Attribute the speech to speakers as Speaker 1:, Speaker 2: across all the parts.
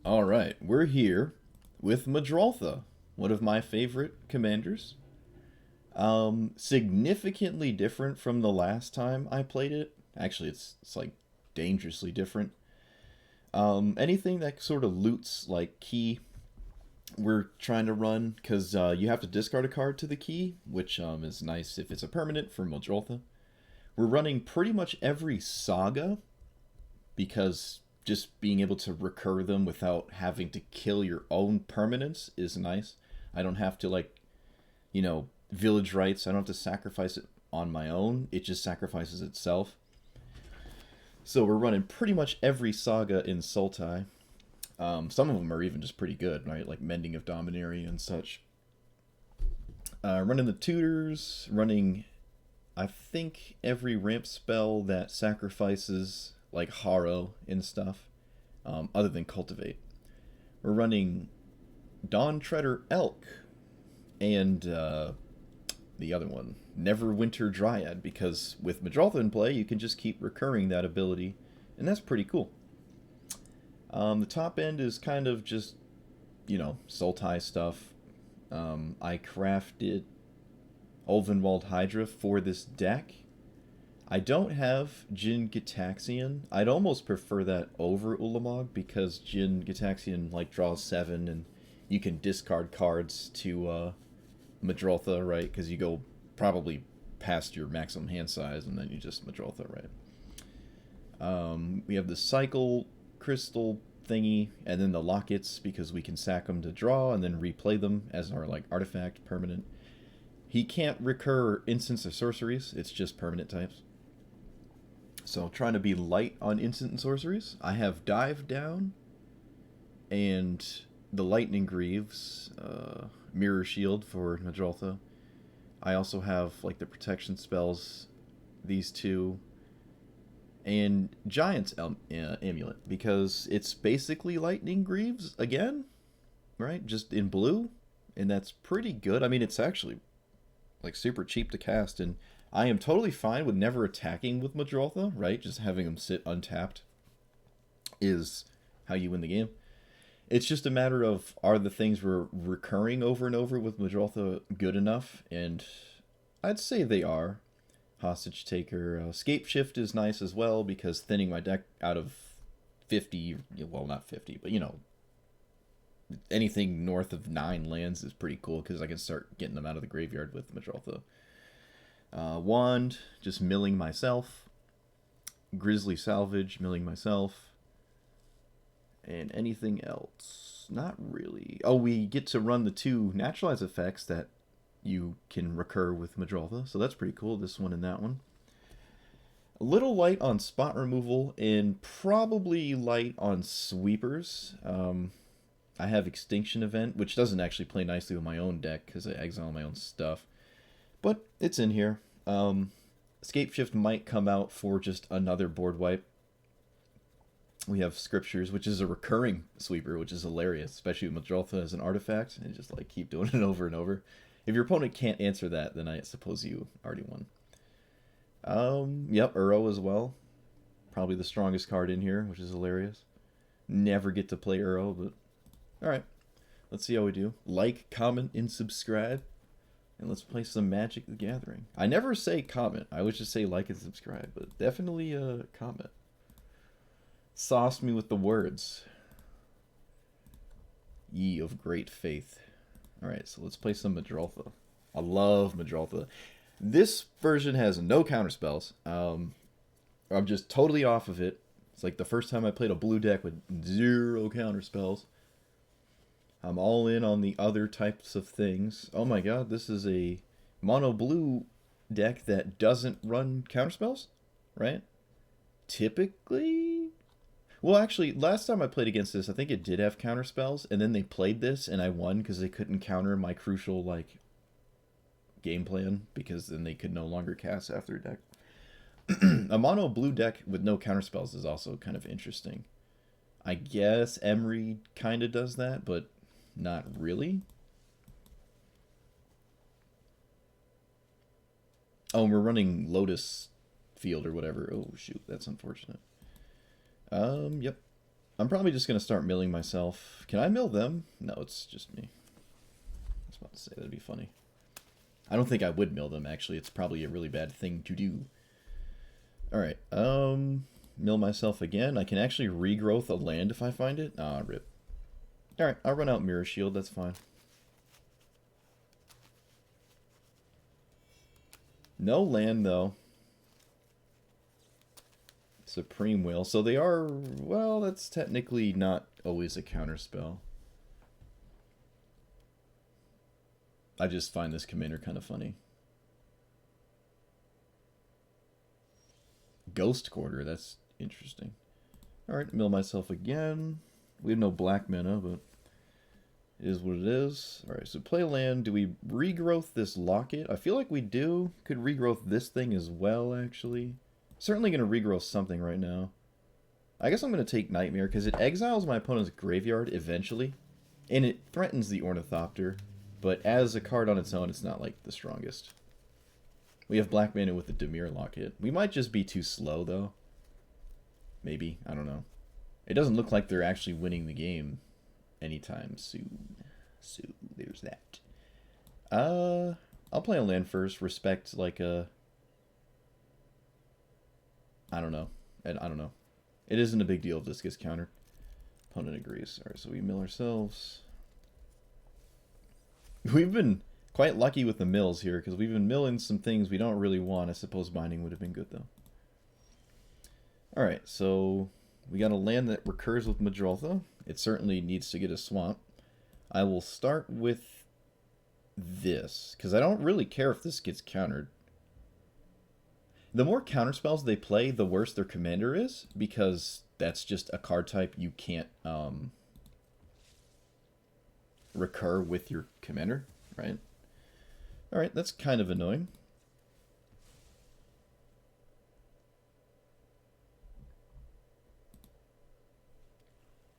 Speaker 1: Alright, we're here with Muldrotha, one of my favorite commanders. Significantly different from the last time I played it. Actually, it's like dangerously different. Anything that sort of loots like key, we're trying to run because you have to discard a card to the key, which is nice if it's a permanent for Muldrotha. We're running pretty much every saga because just being able to recur them without having to kill your own permanents is nice. I don't have to village rights. I don't have to sacrifice it on my own. It just sacrifices itself. So we're running pretty much every saga in Sultai. Some of them are even just pretty good, right? Like Mending of Dominaria and such. Running the tutors, running, I think, every ramp spell that sacrifices like Harrow and stuff, other than Cultivate. We're running Dawn Treader Elk and the other one, Neverwinter Dryad, because with Muldrotha in play, you can just keep recurring that ability, and that's pretty cool. The top end is kind of just, Sultai stuff. I crafted Ulvenwald Hydra for this deck. I don't have Jin Gitaxian. I'd almost prefer that over Ulamog because Jin Gitaxian draws 7 and you can discard cards to Muldrotha, right? Because you go probably past your maximum hand size and then you just Muldrotha, right? We have the Cycle Crystal thingy and then the Lockets because we can sack them to draw and then replay them as our artifact permanent. He can't recur instants or sorceries. It's just permanent types. So trying to be light on instant and sorceries. I have Dive Down and the Lightning Greaves, Mirror Shield for Muldrotha. I also have the protection spells, these two, and Giant's Amulet because it's basically Lightning Greaves again, right? Just in blue, and that's pretty good. I mean, it's actually super cheap to cast, and I am totally fine with never attacking with Muldrotha, right? Just having them sit untapped is how you win the game. It's just a matter of, are the things we're recurring over and over with Muldrotha good enough? And I'd say they are. Hostage Taker. Scape Shift is nice as well, because thinning my deck out of 50, well, not 50, but anything north of 9 lands is pretty cool, because I can start getting them out of the graveyard with Muldrotha. Wand, just milling myself. Grizzly Salvage, milling myself. And anything else? Not really. Oh, we get to run the 2 naturalize effects that you can recur with Muldrotha, so that's pretty cool, this one and that one. A little light on spot removal, and probably light on sweepers. I have Extinction Event, which doesn't actually play nicely with my own deck because I exile my own stuff. But it's in here. Escape Shift might come out for just another board wipe. We have Scriptures, which is a recurring sweeper, which is hilarious, especially with Muldrotha as an artifact, and just keep doing it over and over. If your opponent can't answer that, then I suppose you already won. Yep, Uro as well. Probably the strongest card in here, which is hilarious. Never get to play Uro, but alright. Let's see how we do. Like, comment, and subscribe. And let's play some Magic the Gathering. I never say comment. I always just say like and subscribe, but definitely comment. Sauce me with the words. Ye of great faith. Alright, so let's play some Muldrotha. I love Muldrotha. This version has no counterspells. I'm just totally off of it. It's the first time I played a blue deck with 0 counterspells. I'm all in on the other types of things. Oh my god, this is a mono blue deck that doesn't run counterspells, right? Typically? Well, actually, last time I played against this, I think it did have counterspells, and then they played this, and I won because they couldn't counter my crucial, game plan, because then they could no longer cast after a deck. A mono blue deck with no counterspells is also kind of interesting. I guess Emery kind of does that, but not really. Oh, and we're running Lotus Field or whatever. Oh, shoot, that's unfortunate. Yep. I'm probably just going to start milling myself. Can I mill them? No, it's just me. I was about to say, that'd be funny. I don't think I would mill them, actually. It's probably a really bad thing to do. Alright, mill myself again. I can actually regrowth a land if I find it. Ah, rip. Alright, I'll run out Mirror Shield, that's fine. No land, though. Supreme Will. So they are, well, that's technically not always a counterspell. I just find this commander kind of funny. Ghost Quarter, that's interesting. Alright, mill myself again. We have no black mana, but it is what it is. Alright, so play land. Do we regrowth this locket? I feel like we do. Could regrowth this thing as well, actually. Certainly going to regrowth something right now. I guess I'm going to take Nightmare, because it exiles my opponent's graveyard eventually. And it threatens the Ornithopter. But as a card on its own, it's not, like, the strongest. We have black mana with the Dimir Locket. We might just be too slow, though. Maybe. I don't know. It doesn't look like they're actually winning the game anytime soon. So, there's that. I'll play a land first. Respect, like, a... I don't know. I don't know. It isn't a big deal if this gets countered. Opponent agrees. Alright, so we mill ourselves. We've been quite lucky with the mills here, because we've been milling some things we don't really want. I suppose binding would have been good, though. Alright, so we got a land that recurs with Muldrotha. It certainly needs to get a swamp. I will start with this, because I don't really care if this gets countered. The more counterspells they play, the worse their commander is, because that's just a card type you can't recur with your commander, right? Alright, that's kind of annoying.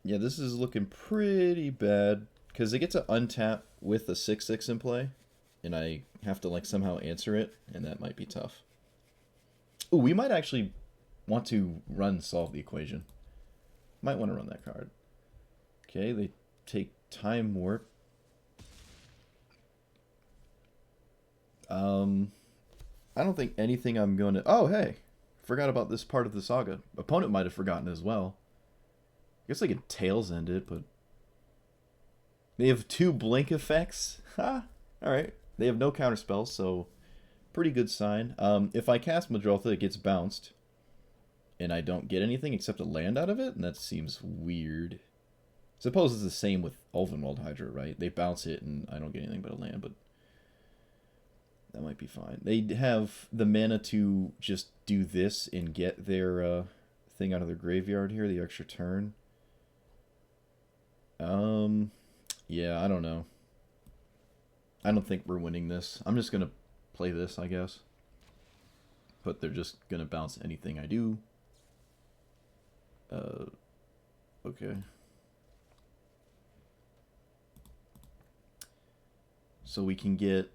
Speaker 1: Yeah, this is looking pretty bad, because they get to untap with a 6/6 in play, and I have to like somehow answer it, and that might be tough. Ooh, we might actually want to solve the equation. Might want to run that card. Okay, they take Time Warp. I don't think anything I'm going to... Oh, hey! Forgot about this part of the saga. Opponent might have forgotten as well. I guess I could Tails End it, but... They have 2 blink effects? Ha! Alright. They have no counterspells, so... Pretty good sign. If I cast Muldrotha, it gets bounced. And I don't get anything except a land out of it? And that seems weird. Suppose it's the same with Ulvenwald Hydra, right? They bounce it and I don't get anything but a land, but... That might be fine. They have the mana to just do this and get their thing out of their graveyard here, the extra turn. Yeah, I don't know. I don't think we're winning this. I'm just going to play this, I guess. But they're just going to bounce anything I do. Okay. So we can get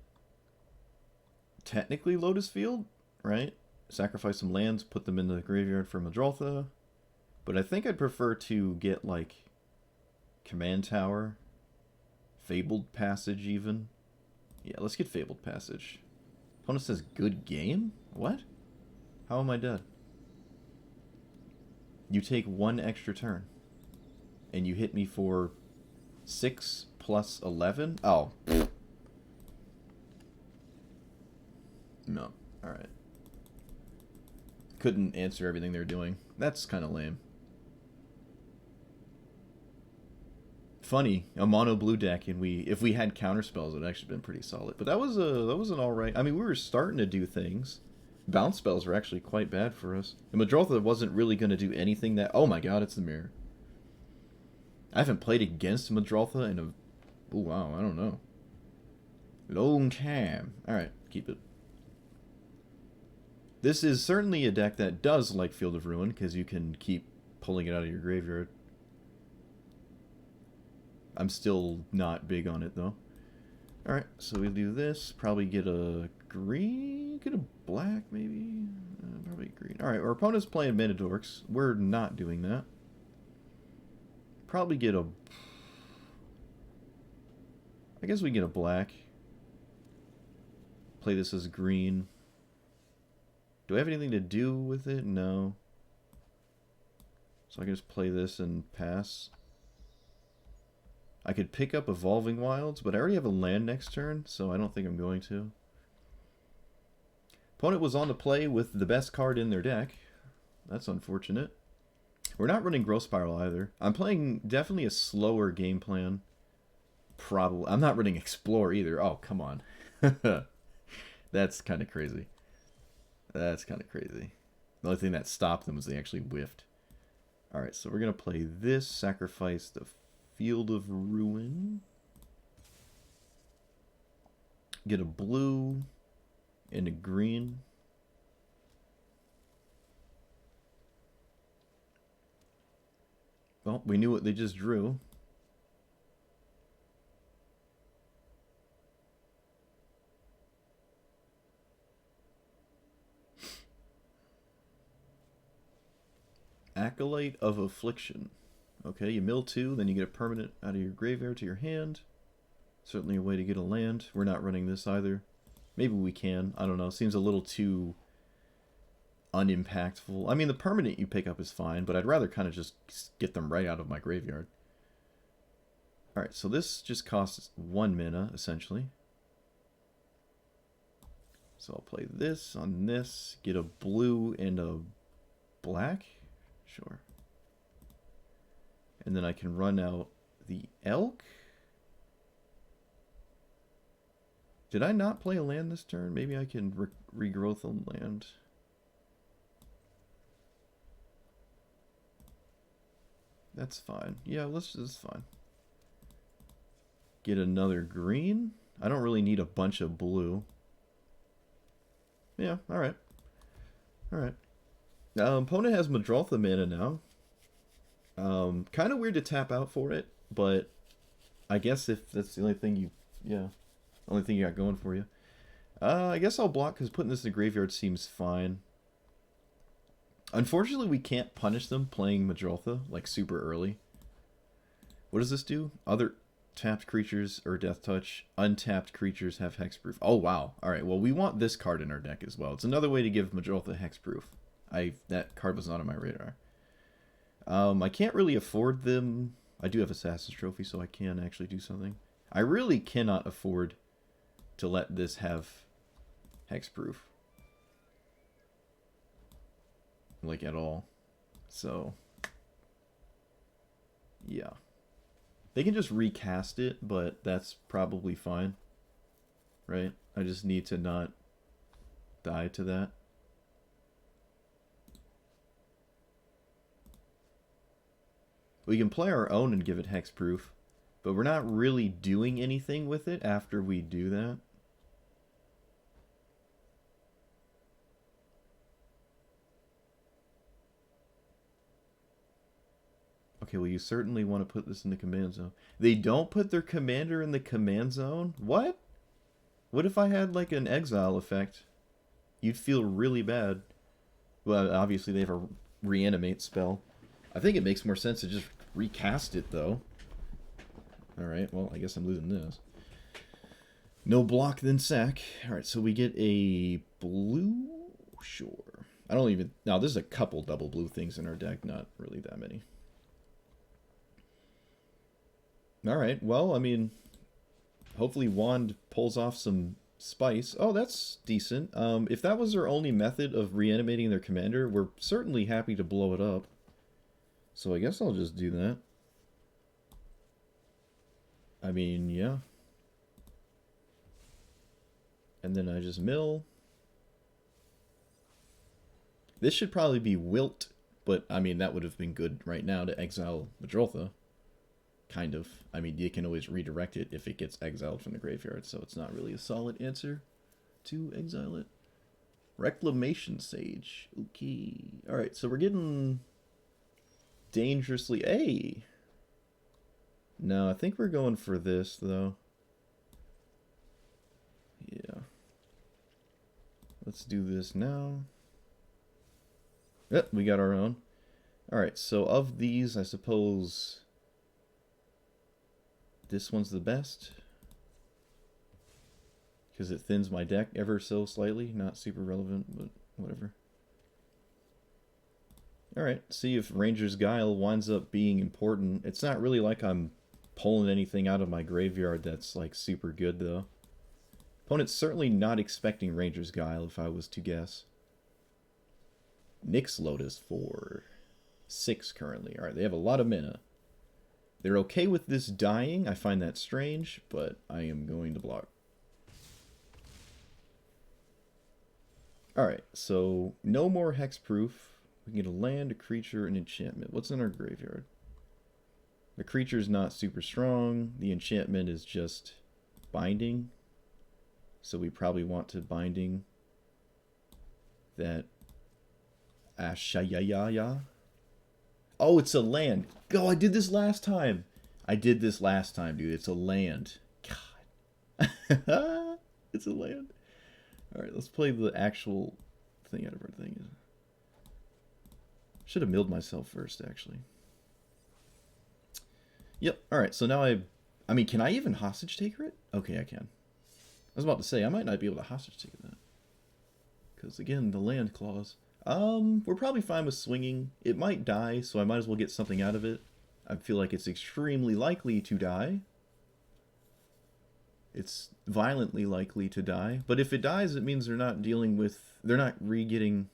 Speaker 1: technically Lotus Field, right? Sacrifice some lands, put them into the graveyard for Muldrotha. But I think I'd prefer to get, like, Command Tower. Fabled Passage, even. Yeah, let's get Fabled Passage. Opponent says, good game? What? How am I dead? You take 1 extra turn. And you hit me for 6 plus 11? Oh. No. Alright. Couldn't answer everything they're doing. That's kind of lame. Funny, a mono blue deck, and if we had counterspells, it would actually been pretty solid. But that was an alright. I mean, we were starting to do things. Bounce spells were actually quite bad for us. And Muldrotha wasn't really going to do anything that... Oh my god, it's the mirror. I haven't played against Muldrotha in a... Oh wow, I don't know. Long time. Alright, keep it. This is certainly a deck that does like Field of Ruin, because you can keep pulling it out of your graveyard. I'm still not big on it, though. Alright, so we do this. Probably get a green? Get a black, maybe? Probably green. Alright, our opponent's playing Mana Dorks. We're not doing that. probably get a... I guess we get a black. Play this as green. Do I have anything to do with it? No. So I can just play this and pass. I could pick up Evolving Wilds, but I already have a land next turn, so I don't think I'm going to. Opponent was on the play with the best card in their deck. That's unfortunate. We're not running Growth Spiral either. I'm playing definitely a slower game plan. Probably. I'm not running Explore either. Oh, come on. That's kind of crazy. That's kind of crazy. The only thing that stopped them was they actually whiffed. Alright, so we're going to play this. Sacrifice the Field of Ruin. Get a blue and a green. Well, we knew what they just drew. Acolyte of Affliction. Okay, you mill 2, then you get a permanent out of your graveyard to your hand. Certainly a way to get a land. We're not running this either. Maybe we can. I don't know. Seems a little too unimpactful. I mean, the permanent you pick up is fine, but I'd rather kind of just get them right out of my graveyard. Alright, so this just costs 1 mana, essentially. So I'll play this on this, get a blue and a black. Sure. And then I can run out the Elk. Did I not play a land this turn? Maybe I can regrowth a land. That's fine. Yeah, this is fine. Get another green. I don't really need a bunch of blue. Yeah, alright. Alright. Opponent has Muldrotha mana now. Kind of weird to tap out for it, but I guess if that's the only thing you... Yeah. Only thing you got going for you. I guess I'll block because putting this in the graveyard seems fine. Unfortunately, we can't punish them playing Muldrotha, like, super early. What does this do? Other tapped creatures or Death Touch. Untapped creatures have Hexproof. Oh, wow. Alright, well, we want this card in our deck as well. It's another way to give Muldrotha Hexproof. That card was not on my radar. I can't really afford them. I do have Assassin's Trophy, so I can actually do something. I really cannot afford to let this have Hexproof. Like, at all. So, yeah. They can just recast it, but that's probably fine. Right? I just need to not die to that. We can play our own and give it hexproof, but we're not really doing anything with it after we do that. Okay, well, you certainly want to put this in the command zone. They don't put their commander in the command zone? What? What if I had, like, an exile effect? You'd feel really bad. Well, obviously they have a reanimate spell. I think it makes more sense to just recast it, though. Alright, well, I guess I'm losing this. No block, then sack. Alright, so we get a blue? Sure. I don't even... Now, there's a couple double blue things in our deck, not really that many. Alright, well, I mean... Hopefully Wand pulls off some spice. Oh, that's decent. If that was their only method of reanimating their commander, we're certainly happy to blow it up. So I guess I'll just do that. I mean, yeah. And then I just mill. This should probably be Wilt, but I mean, that would have been good right now to exile Muldrotha. Kind of. I mean, you can always redirect it if it gets exiled from the graveyard, so it's not really a solid answer to exile it. Reclamation Sage. Okay. Alright, so we're getting dangerously... Hey! No, I think we're going for this, though. Yeah. Let's do this now. Yep, we got our own. Alright, so of these, I suppose This one's the best. Because it thins my deck ever so slightly. Not super relevant, but whatever. Alright, see if Ranger's Guile winds up being important. It's not really like I'm pulling anything out of my graveyard that's like super good though. Opponent's certainly not expecting Ranger's Guile if I was to guess. Nyx Lotus for 6 currently. Alright, they have a lot of mana. They're okay with this dying. I find that strange, but I am going to block. Alright, so no more hexproof. We can get a land, a creature, an enchantment. What's in our graveyard? The creature's not super strong. The enchantment is just binding. So we probably want to binding that Ashayaya. Oh, it's a land. Oh, I did this last time. Dude. It's a land. God. It's a land. Alright, let's play the actual thing out of our thing. Should have milled myself first, actually. Yep, alright, so now I mean, can I even hostage taker it? Okay, I can. I was about to say, I might not be able to hostage take that. Because, again, the land clause. We're probably fine with swinging. It might die, so I might as well get something out of it. I feel like it's extremely likely to die. It's violently likely to die. But if it dies, it means they're not dealing with... They're not getting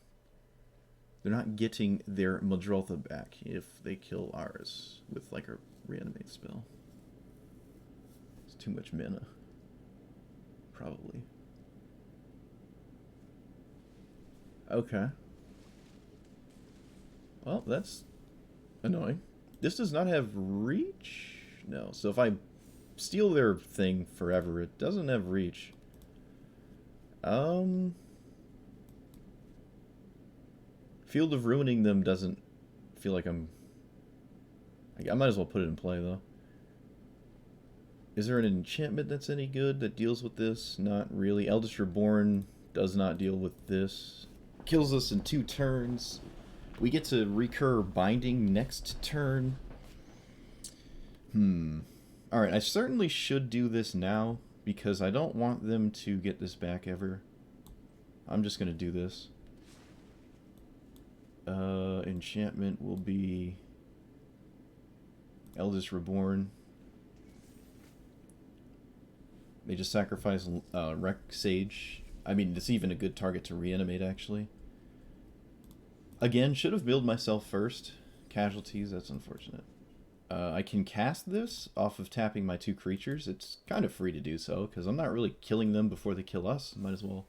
Speaker 1: their Muldrotha back if they kill ours with, like, a reanimate spell. It's too much mana. Probably. Okay. Well, that's annoying. This does not have reach? No. So if I steal their thing forever, it doesn't have reach. Field of Ruining Them doesn't feel like I might as well put it in play, though. Is there an enchantment that's any good that deals with this? Not really. Eldest Reborn does not deal with this. Kills us in 2 turns. We get to recur Binding next turn. Alright, I certainly should do this now, because I don't want them to get this back ever. I'm just going to do this. Enchantment will be Eldest Reborn. They just sacrifice Wreck Sage. I mean, it's even a good target to reanimate, actually. Again, should have milled myself first. Casualties, that's unfortunate. I can cast this off of tapping my 2 creatures. It's kind of free to do so, because I'm not really killing them before they kill us. Might as well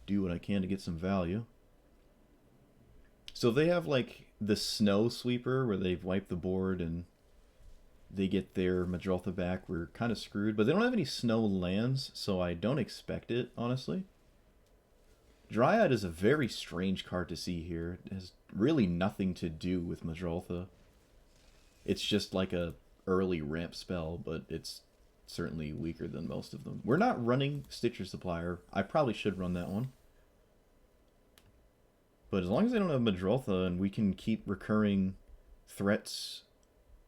Speaker 1: do what I can to get some value. So if they have, like, the Snow Sweeper, where they've wiped the board and they get their Muldrotha back, we're kind of screwed. But they don't have any snow lands, so I don't expect it, honestly. Dryad is a very strange card to see here. It has really nothing to do with Muldrotha. It's just like a early ramp spell, but it's certainly weaker than most of them. We're not running Stitcher Supplier. I probably should run that one. But as long as they don't have Muldrotha and we can keep recurring threats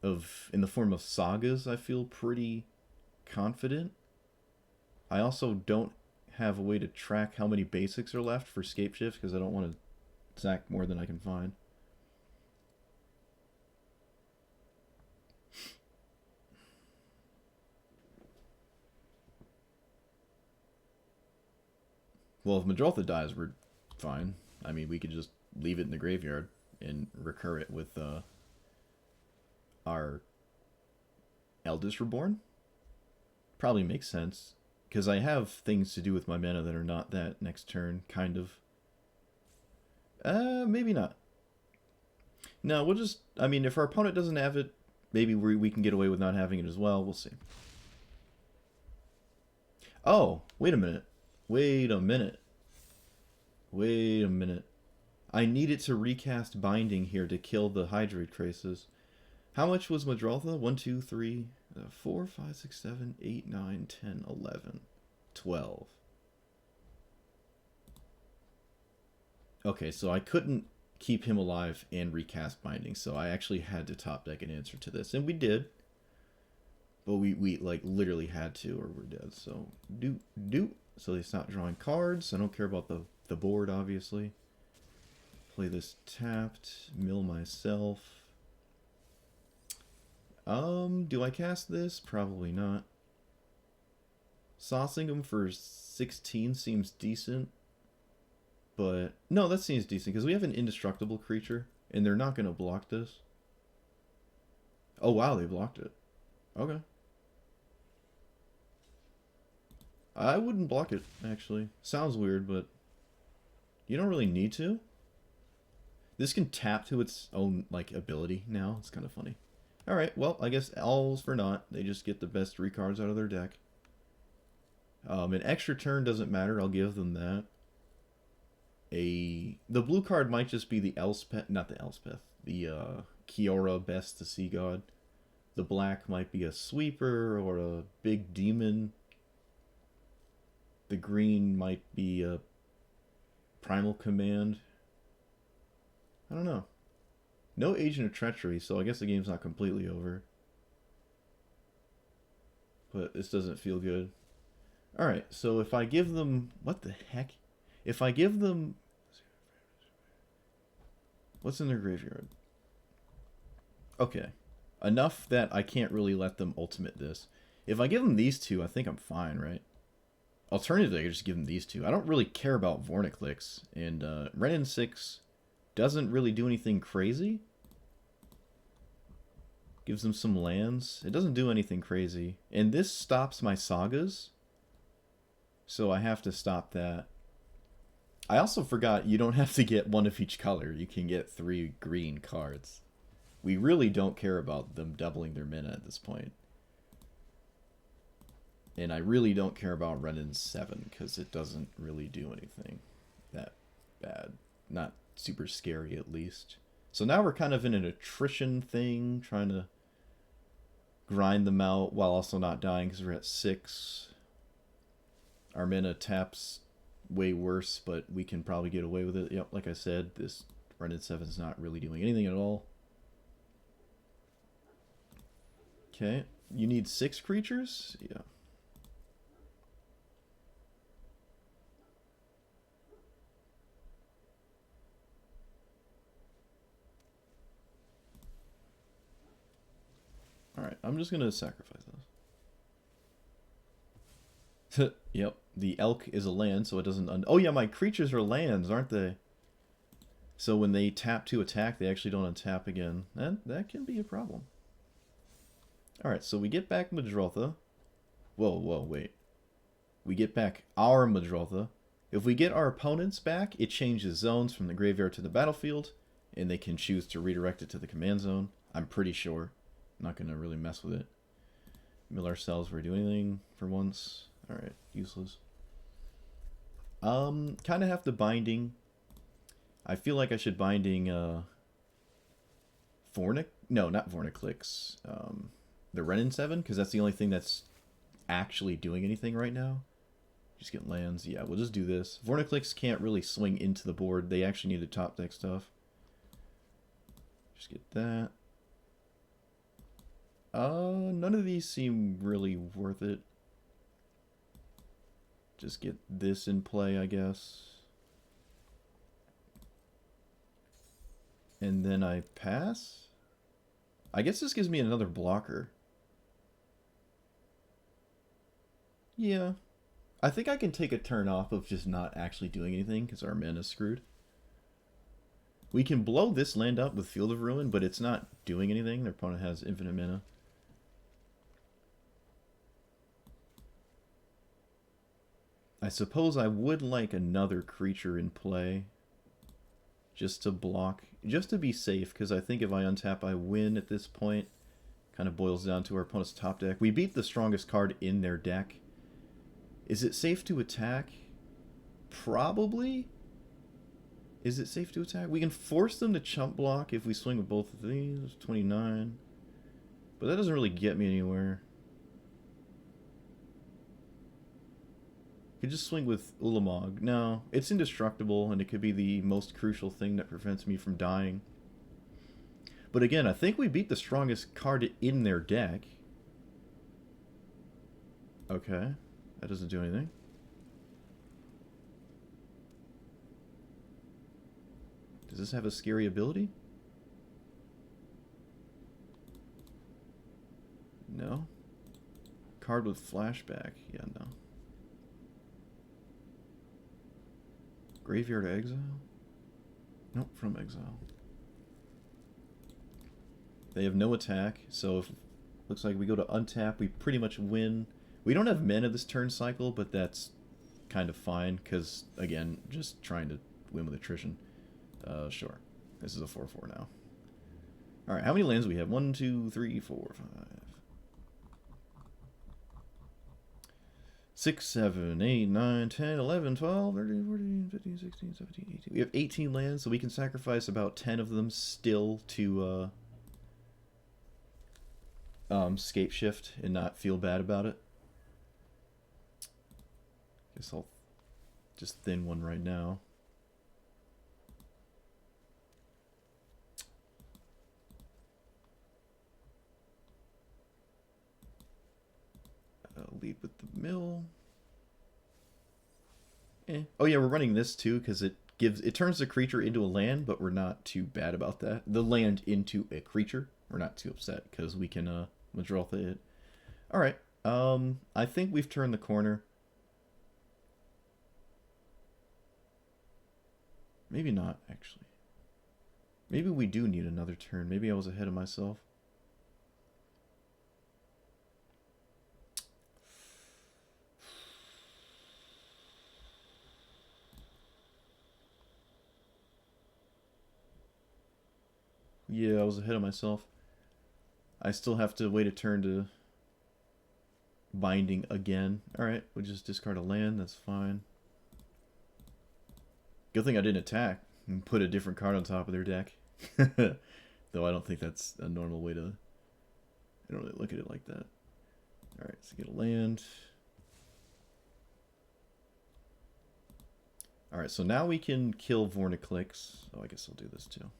Speaker 1: in the form of Sagas, I feel pretty confident. I also don't have a way to track how many basics are left for Scapeshift because I don't want to sack more than I can find. Well, if Muldrotha dies, we're fine. I mean, we could just leave it in the graveyard and recur it with our Eldest Reborn. Probably makes sense, because I have things to do with my mana that are not that next turn, kind of. Maybe not. No, we'll just... I mean, if our opponent doesn't have it, maybe we can get away with not having it as well. We'll see. Oh, wait a minute. Wait a minute. Wait a minute. I needed to recast Binding here to kill the Hydroid Traces. How much was Muldrotha? 1, 2, 3, 4, 5, 6, 7, 8, 9, 10, 11, 12. Okay, so I couldn't keep him alive and recast Binding, so I actually had to top deck an answer to this, and we did. But we like literally had to or we're dead. So do. So they stop drawing cards. I don't care about the board, obviously. Play this tapped. Mill myself. Do I cast this? Probably not. Saucing them for 16 seems decent. But, no, that seems decent, because we have an indestructible creature, and they're not going to block this. Oh, wow, they blocked it. Okay. I wouldn't block it, actually. Sounds weird, but you don't really need to. This can tap to its own, like, ability now. It's kind of funny. Alright, well, I guess all's for naught. They just get the best 3 cards out of their deck. An extra turn doesn't matter. I'll give them that. The blue card might just be the Elspeth, not the Elspeth, the Kiora Best to Sea God. The black might be a sweeper or a big demon. The green might be a primal command. I don't know. No Agent of Treachery, so I guess the game's not completely over. But this doesn't feel good. Alright, so if I give them... What the heck? If I give them... What's in their graveyard? Okay. Enough that I can't really let them ultimate this. If I give them these two, I think I'm fine, right? Alternatively, I could just give them these two. I don't really care about Vorniclix. And Renin 6 doesn't really do anything crazy. Gives them some lands. It doesn't do anything crazy. And this stops my Sagas. So I have to stop that. I also forgot you don't have to get one of each color. You can get 3 green cards. We really don't care about them doubling their mana at this point. And I really don't care about Renin 7 because it doesn't really do anything that bad. Not super scary at least. So now we're kind of in an attrition thing, trying to grind them out while also not dying because we're at 6. Our mana taps way worse, but we can probably get away with it. Yep, like I said, this Renin 7 is not really doing anything at all. Okay, you need 6 creatures? Yeah. Alright, I'm just going to sacrifice those. Yep, the elk is a land, so it doesn't... Oh yeah, my creatures are lands, aren't they? So when they tap to attack, they actually don't untap again. That can be a problem. Alright, so we get back Muldrotha. Whoa, wait. We get back our Muldrotha. If we get our opponents back, it changes zones from the graveyard to the battlefield, and they can choose to redirect it to the command zone. I'm pretty sure. I'm not going to really mess with it. Mill ourselves if we do anything for once. Alright, useless. Kind of have to binding. I feel like I should binding, No, not Vorniclix. The Renin 7, because that's the only thing that's actually doing anything right now. Just get lands. Yeah, we'll just do this. Vorniclix can't really swing into the board. They actually need to top deck stuff. Just get that. None of these seem really worth it. Just get this in play, I guess. And then I pass? I guess this gives me another blocker. Yeah. I think I can take a turn off of just not actually doing anything because our mana's screwed. We can blow this land up with Field of Ruin, but it's not doing anything. Their opponent has infinite mana. I suppose I would like another creature in play. Just to block. Just to be safe, because I think if I untap, I win at this point. Kind of boils down to our opponent's top deck. We beat the strongest card in their deck. Is it safe to attack? Probably. Is it safe to attack? We can force them to chump block if we swing with both of these. 29. But that doesn't really get me anywhere. Could just swing with Ulamog. No, it's indestructible, and it could be the most crucial thing that prevents me from dying. But again, I think we beat the strongest card in their deck. Okay. That doesn't do anything. Does this have a scary ability? No. Card with flashback. Yeah, no. Graveyard exile? Nope, from exile. They have no attack, so if looks like we go to untap, we pretty much win. We don't have mana this turn cycle, but that's kind of fine, because, again, just trying to win with attrition. Sure. This is a 4-4 now. Alright, how many lands do we have? 1, 2, 3, 4, 5. 6, 7, 8, 9, 10, 11, 12, 13, 14, 15, 16, 17, 18. We have 18 lands, so we can sacrifice about 10 of them still to scape shift and not feel bad about it. Guess I'll just thin one right now. Lead with the mill. Oh yeah, we're running this too because it turns the creature into a land, but we're not too bad about that. The land into a creature, we're not too upset because we can Muldrotha it. All right. I think we've turned the corner. Maybe not actually. Maybe we do need another turn. Maybe I was ahead of myself. Yeah, I was ahead of myself. I still have to wait a turn to binding again. Alright, we'll just discard a land, that's fine. Good thing I didn't attack and put a different card on top of their deck. Though I don't think that's a normal way to... I don't really look at it like that. Alright, so get a land. Alright, so now we can kill Vorniclix. Oh, I guess I'll do this too.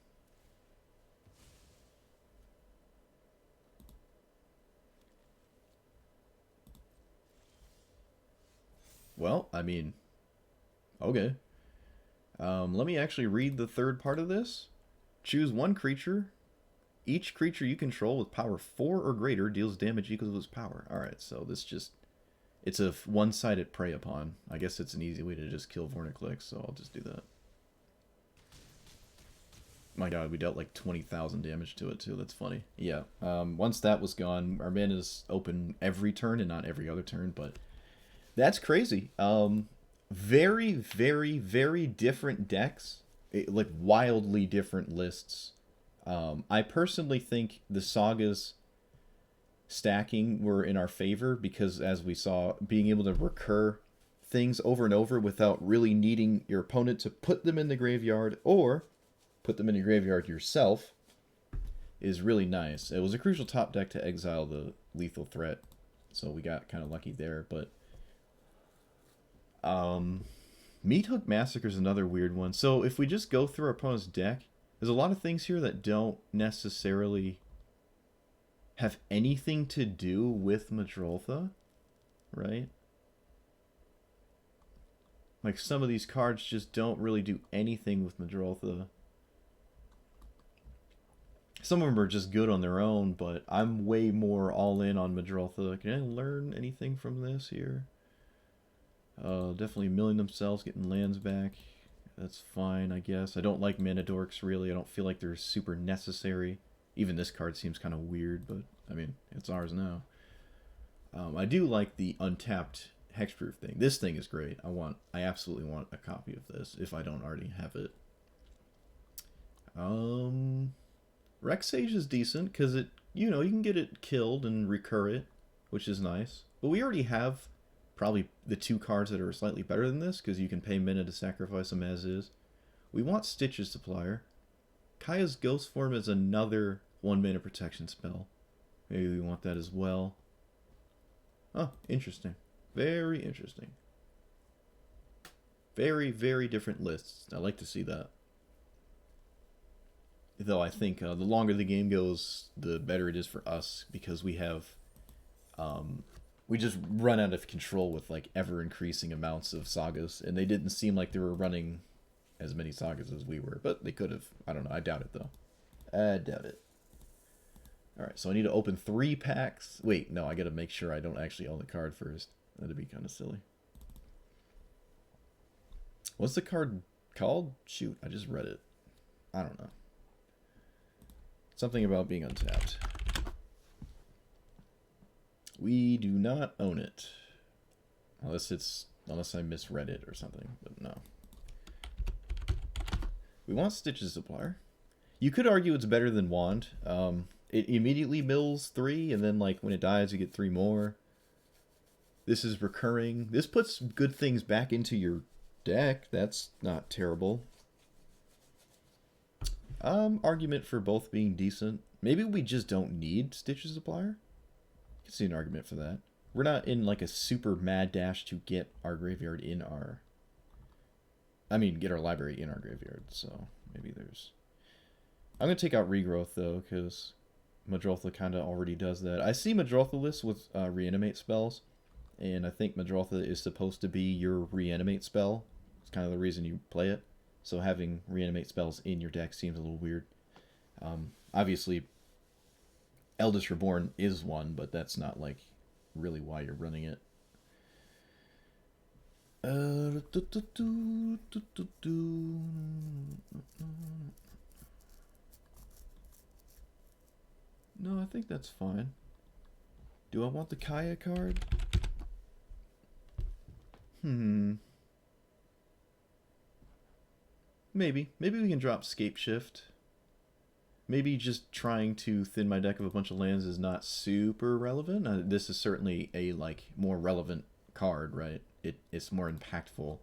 Speaker 1: Well, I mean, okay. Let me actually read the third part of this. Choose one creature. Each creature you control with power 4 or greater deals damage equal to its power. Alright, so this just... It's a one-sided prey upon. I guess it's an easy way to just kill Vorniclix, so I'll just do that. My god, we dealt like 20,000 damage to it too. That's funny. Yeah, once that was gone, our mana's open every turn and not every other turn, but... That's crazy. Very, very, very different decks. Like, wildly different lists. I personally think the Sagas stacking were in our favor because, as we saw, being able to recur things over and over without really needing your opponent to put them in the graveyard or put them in your graveyard yourself is really nice. It was a crucial top deck to exile the lethal threat, so we got kind of lucky there, but... Meat Hook Massacre is another weird one. So if we just go through our opponent's deck, there's a lot of things here that don't necessarily have anything to do with Muldrotha, right? Like, some of these cards just don't really do anything with Muldrotha. Some of them are just good on their own, but I'm way more all in on Muldrotha. Can I learn anything from this here? Definitely milling themselves, getting lands back. That's fine, I guess. I don't like mana dorks, really. I don't feel like they're super necessary. Even this card seems kind of weird, but, I mean, it's ours now. I do like the untapped hexproof thing. This thing is great. I absolutely want a copy of this, if I don't already have it. Rex Sage is decent, because it, you know, you can get it killed and recur it, which is nice. But we already have... probably the two cards that are slightly better than this, because you can pay mana to sacrifice them as is. We want Stitch's Supplier. Kaya's Ghost Form is another 1-mana protection spell. Maybe we want that as well. Oh, interesting. Very interesting. Very, very different lists. I like to see that. Though I think the longer the game goes, the better it is for us, because we have... We just run out of control with like ever increasing amounts of sagas, and they didn't seem like they were running as many sagas as we were, but they could have. I don't know. I doubt it though. I doubt it. Alright, so I need to open 3 packs. Wait, no, I gotta make sure I don't actually own the card first. That'd be kind of silly. What's the card called? Shoot, I just read it. I don't know. Something about being untapped. We do not own it. Unless I misread it or something, but no. We want Stitches Supplier. You could argue it's better than Wand. It immediately mills 3, and then like when it dies you get 3 more. This is recurring. This puts good things back into your deck. That's not terrible. Argument for both being decent. Maybe we just don't need Stitches Supplier. I can see an argument for that. We're not in like a super mad dash to get our graveyard in our... get our library in our graveyard, so maybe there's... I'm going to take out Regrowth, though, because Muldrotha kind of already does that. I see Muldrotha lists with Reanimate spells, and I think Muldrotha is supposed to be your Reanimate spell. It's kind of the reason you play it. So having Reanimate spells in your deck seems a little weird. Obviously, Eldest Reborn is one, but that's not, like, really why you're running it. No, I think that's fine. Do I want the Kaya card? Maybe. Maybe we can drop Scape Shift. Maybe just trying to thin my deck of a bunch of lands is not super relevant. This is certainly a like more relevant card, right? It's more impactful.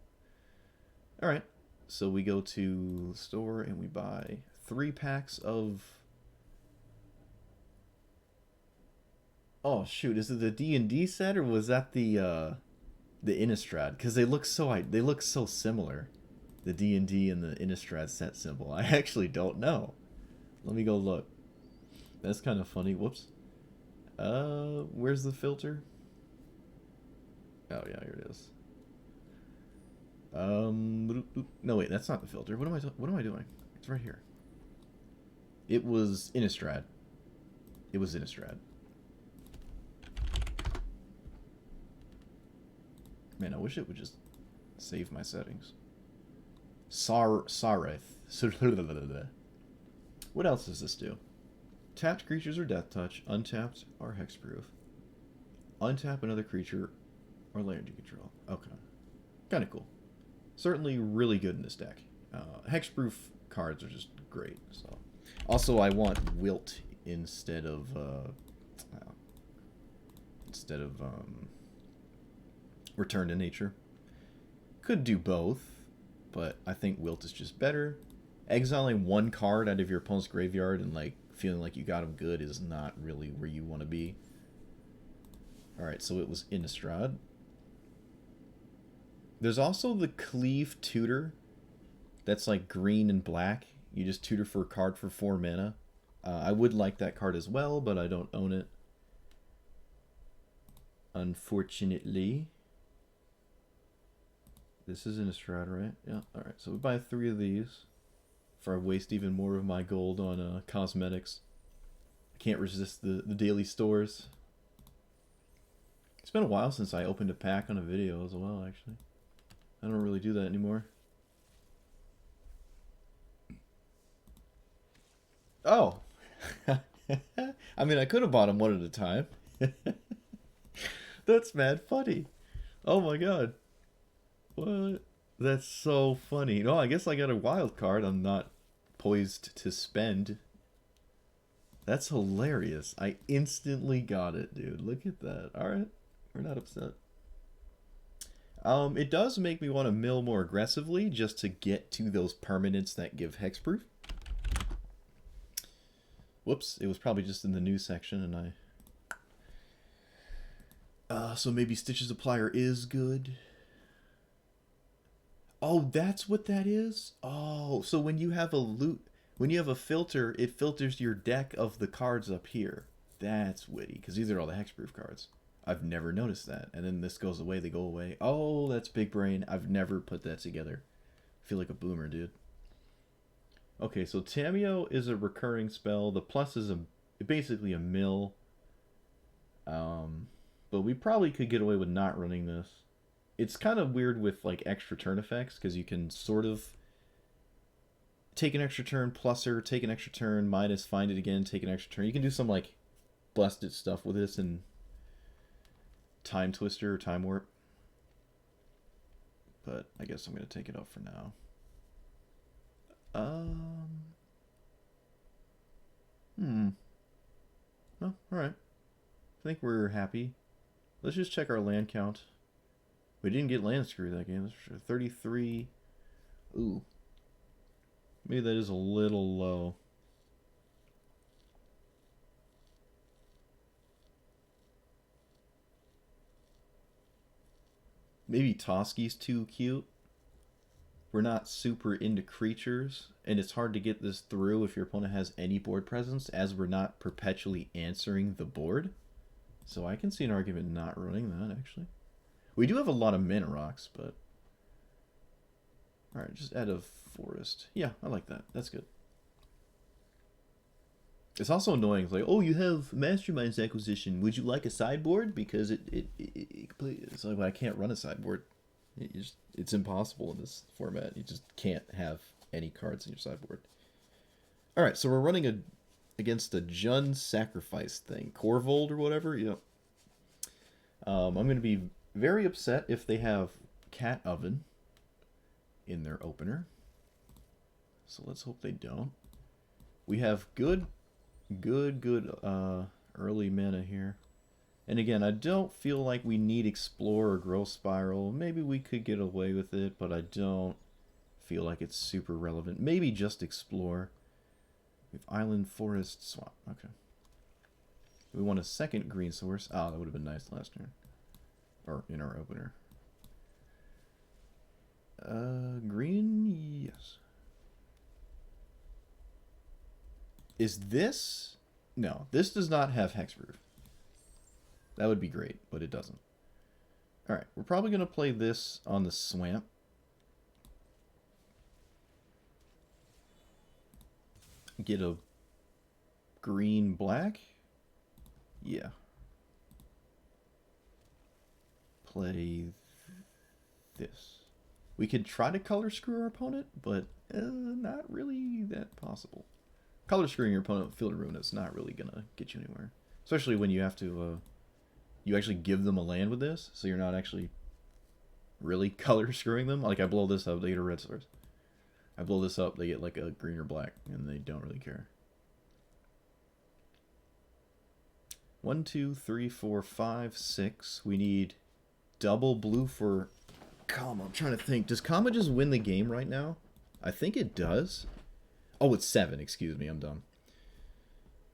Speaker 1: Alright, so we go to the store and we buy 3 packs of... Oh shoot, is it the D&D set or was that the Innistrad? Because they look so similar. The D&D and the Innistrad set symbol. I actually don't know. Let me go look. That's kind of funny. Whoops. Where's the filter? Oh yeah, here it is. No wait, that's not the filter. What am I doing? It's right here. It was Innistrad. It was Innistrad. Man, I wish it would just save my settings. Sareth. What else does this do? Tapped creatures are Death Touch. Untapped are Hexproof. Untap another creature or land you control. Okay. Kind of cool. Certainly really good in this deck. Hexproof cards are just great. So, also, I want Wilt instead of Return to Nature. Could do both, but I think Wilt is just better. Exiling 1 card out of your opponent's graveyard and like feeling like you got him good is not really where you want to be. Alright, so it was Innistrad. There's also the Cleave Tutor. That's like green and black. You just tutor for a card for 4 mana. I would like that card as well, but I don't own it. Unfortunately. This is Innistrad, right? Yeah, alright. So we buy 3 of these. Before I waste even more of my gold on cosmetics. I can't resist the daily stores. It's been a while since I opened a pack on a video as well, actually. I don't really do that anymore. Oh! I mean, I could have bought them one at a time. That's mad funny. Oh my god. What? That's so funny. No, I guess I got a wild card I'm not poised to spend. That's hilarious. I instantly got it, dude. Look at that. Alright. We're not upset. It does make me want to mill more aggressively just to get to those permanents that give hexproof. Whoops. It was probably just in the news section and so maybe Stitches Supplier is good. Oh, that's what that is? Oh, so when you have a filter, it filters your deck of the cards up here. That's witty, because these are all the hexproof cards. I've never noticed that. And then this goes away, they go away. Oh, that's big brain. I've never put that together. I feel like a boomer, dude. Okay, so Tamiyo is a recurring spell. The plus is basically a mill. But we probably could get away with not running this. It's kind of weird with like extra turn effects because you can sort of take an extra turn, plus her, take an extra turn, minus, find it again, take an extra turn. You can do some like busted stuff with this and Time Twister or Time Warp. But I guess I'm going to take it out for now. Oh, alright. I think we're happy. Let's just check our land count. We didn't get land screw that game, that's for sure. 33. Ooh. Maybe that is a little low. Maybe Toski's too cute. We're not super into creatures, and it's hard to get this through if your opponent has any board presence, as we're not perpetually answering the board. So I can see an argument not running that, actually. We do have a lot of mana rocks, but... Alright, just add a forest. Yeah, I like that. That's good. It's also annoying. It's like, oh, you have Mastermind's acquisition. Would you like a sideboard? Because it's like, well, I can't run a sideboard. It's impossible in this format. You just can't have any cards in your sideboard. Alright, so we're running against a Jund sacrifice thing. Corvold or whatever? Yep. I'm going to be very upset if they have Cat Oven in their opener. So let's hope they don't. We have good early mana here. And again, I don't feel like we need Explore or Growth Spiral. Maybe we could get away with it, but I don't feel like it's super relevant. Maybe just Explore. We have Island, Forest, Swamp. Okay. We want a second green source. Ah, that would have been nice last turn. Or in our opener. Green? Yes. Is this... No, this does not have Hexproof. That would be great, but it doesn't. Alright, we're probably going to play this on the Swamp. Get a green-black? Yeah. Play this. We could try to color screw our opponent, but not really that possible. Color screwing your opponent with Field of Ruin is not really going to get you anywhere. Especially when you have to... you actually give them a land with this, so you're not actually really color screwing them. Like, I blow this up, they get a red source. I blow this up, they get like a green or black, and they don't really care. 1, 2, 3, 4, 5, 6. We need double blue for Koma. I'm trying to think. Does Koma just win the game right now? I think it does. Oh, it's 7. Excuse me, I'm dumb.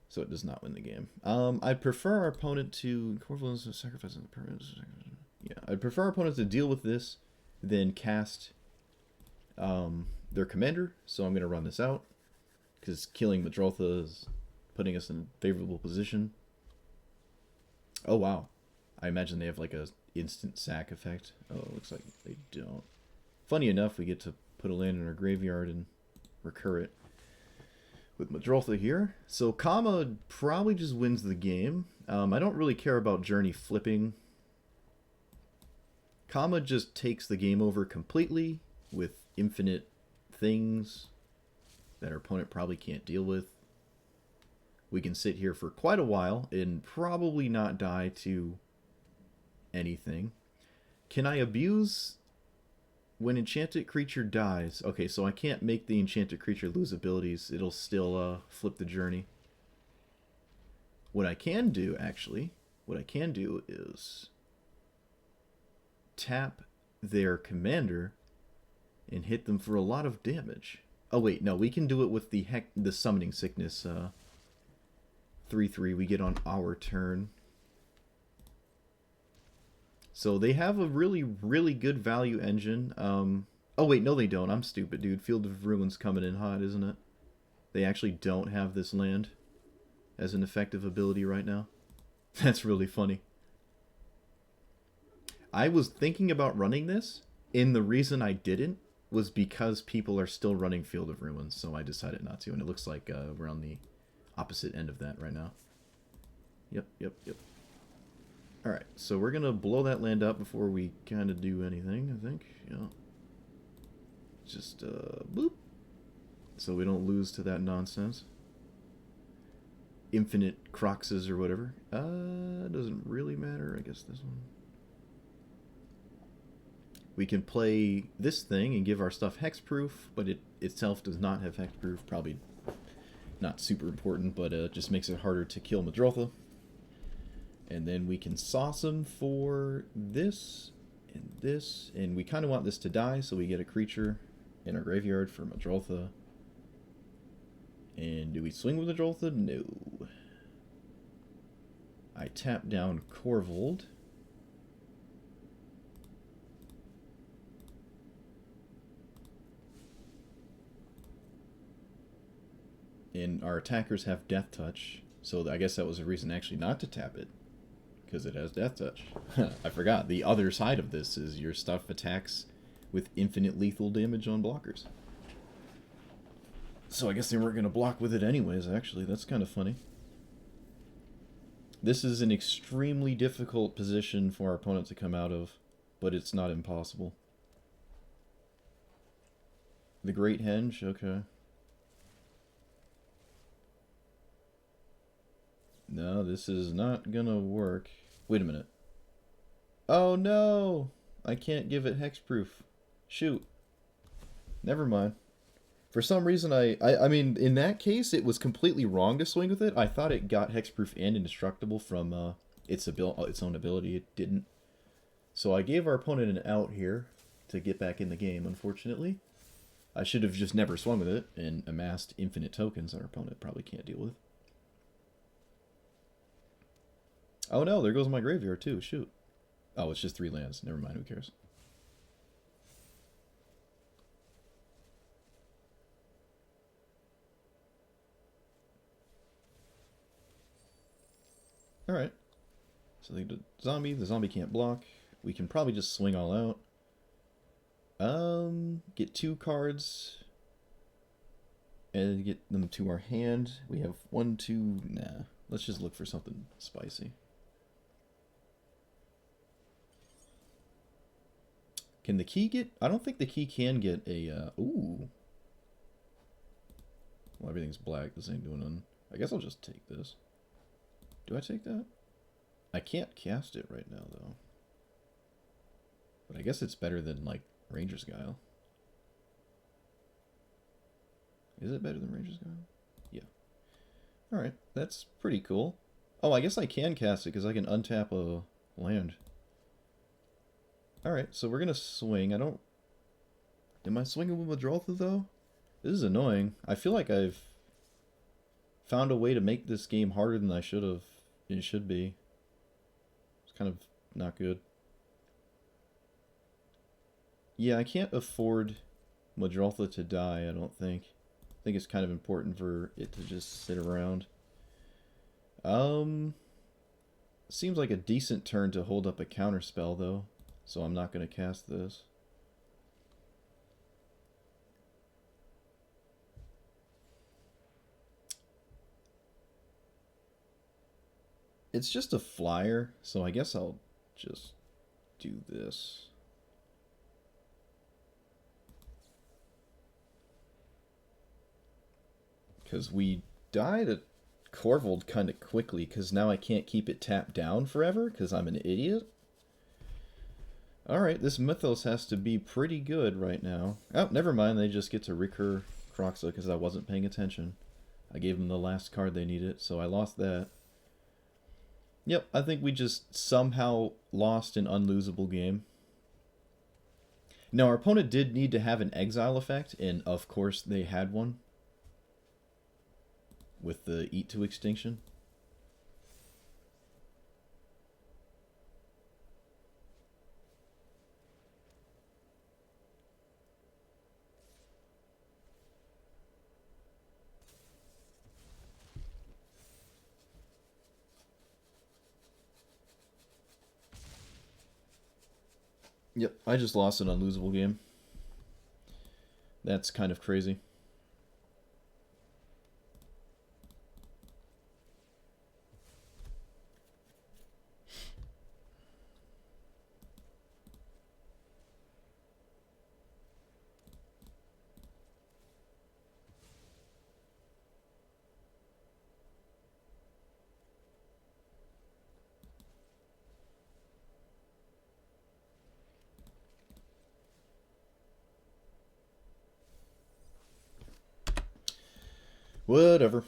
Speaker 1: So it does not win the game. I'd prefer our opponent to... Sacrificing the permanent... Yeah, I'd prefer our opponent to deal with this than cast their commander. So I'm going to run this out. Because killing Muldrotha is putting us in a favorable position. Oh, wow. I imagine they have like a instant sack effect. Oh, it looks like they don't. Funny enough, we get to put a land in our graveyard and recur it with Muldrotha here. So Koma probably just wins the game. I don't really care about Journey flipping. Koma just takes the game over completely with infinite things that our opponent probably can't deal with. We can sit here for quite a while and probably not die to anything. Can I abuse when enchanted creature dies? Okay, so I can't make the enchanted creature lose abilities. It'll still flip the journey. What I can do, actually, is tap their commander and hit them for a lot of damage. Oh wait, no, we can do it with the Summoning Sickness 3/3 we get on our turn. So they have a really, really good value engine. Oh wait, no they don't. I'm stupid, dude. Field of Ruin's coming in hot, isn't it? They actually don't have this land as an effective ability right now. That's really funny. I was thinking about running this, and the reason I didn't was because people are still running Field of Ruins, so I decided not to, and it looks like we're on the opposite end of that right now. Yep. Alright, so we're going to blow that land up before we kind of do anything, I think. Yeah. Just, boop. So we don't lose to that nonsense. Infinite Croxes or whatever. Doesn't really matter, I guess this one. We can play this thing and give our stuff hexproof, but it itself does not have hexproof. Probably not super important, but it just makes it harder to kill Muldrotha. And then we can sauce them for this and this. And we kind of want this to die, so we get a creature in our graveyard for Muldrotha. And do we swing with Muldrotha? No. I tap down Korvold. And our attackers have Death Touch, so I guess that was a reason actually not to tap it, because it has Death Touch. I forgot. The other side of this is your stuff attacks with infinite lethal damage on blockers. So I guess they weren't going to block with it anyways, actually. That's kind of funny. This is an extremely difficult position for our opponent to come out of, but it's not impossible. The Great Henge, okay. No, this is not gonna work. Wait a minute. Oh no! I can't give it hexproof. Shoot. Never mind. For some reason, I mean, in that case, it was completely wrong to swing with it. I thought it got hexproof and indestructible from its own ability. It didn't. So I gave our opponent an out here to get back in the game, unfortunately. I should have just never swung with it and amassed infinite tokens our opponent probably can't deal with. Oh no, there goes my graveyard too, shoot. Oh, it's just 3 lands, never mind, who cares. Alright. So the zombie can't block. We can probably just swing all out. Get 2 cards. And get them to our hand. We have 1, 2, nah. Let's just look for something spicy. Can the key get... I don't think the key can get a... ooh. Well, everything's black. This ain't doing nothing. I guess I'll just take this. Do I take that? I can't cast it right now, though. But I guess it's better than, like, Ranger's Guile. Is it better than Ranger's Guile? Yeah. Alright, that's pretty cool. Oh, I guess I can cast it, because I can untap a land. Alright, so we're going to swing. Am I swinging with Muldrotha, though? This is annoying. I feel like I've found a way to make this game harder than I should have. It should be. It's kind of not good. Yeah, I can't afford Muldrotha to die, I don't think. I think it's kind of important for it to just sit around. Seems like a decent turn to hold up a counterspell, though. So I'm not going to cast this. It's just a flyer, so I guess I'll just do this. Because we died at Korvold kind of quickly, because now I can't keep it tapped down forever, because I'm an idiot. Alright, this Mythos has to be pretty good right now. Oh, never mind, they just get to recur Kroxa because I wasn't paying attention. I gave them the last card they needed, so I lost that. Yep, I think we just somehow lost an unlosable game. Now, our opponent did need to have an exile effect, and of course they had one. With the Eat to Extinction. Yep, I just lost an unlosable game. That's kind of crazy. Whatever.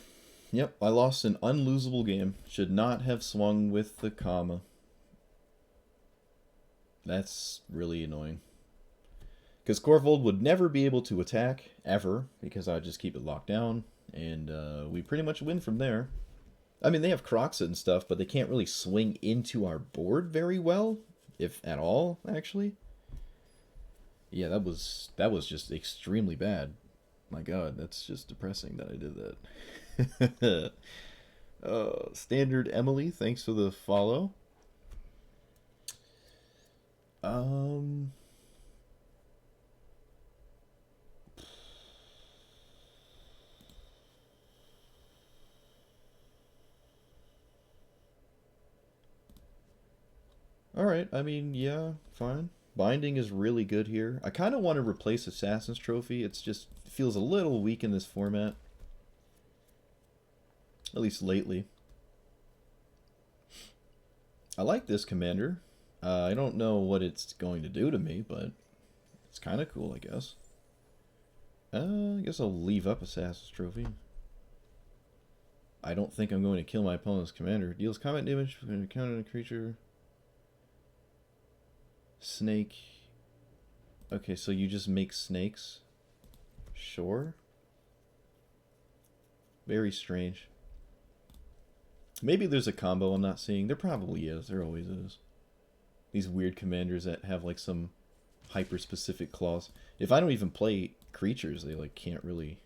Speaker 1: Yep, I lost an unlosable game. Should not have swung with the Koma. That's really annoying. Because Corvold would never be able to attack, ever, because I'd just keep it locked down, and we pretty much win from there. I mean, they have Croxa and stuff, but they can't really swing into our board very well, if at all, actually. Yeah, that was just extremely bad. My god, that's just depressing that I did that. Standard Emily, thanks for the follow. Alright, I mean, yeah, fine. Binding is really good here. I kind of want to replace Assassin's Trophy. It's just feels a little weak in this format. At least lately. I like this commander. I don't know what it's going to do to me, but it's kind of cool, I guess. I guess I'll leave up Assassin's Trophy. I don't think I'm going to kill my opponent's commander. Deals combat damage when encountered a creature. Snake. Okay, so you just make snakes? Sure. Very strange. Maybe there's a combo I'm not seeing. There probably is. There always is. These weird commanders that have like some hyper-specific clause. If I don't even play creatures, they like can't really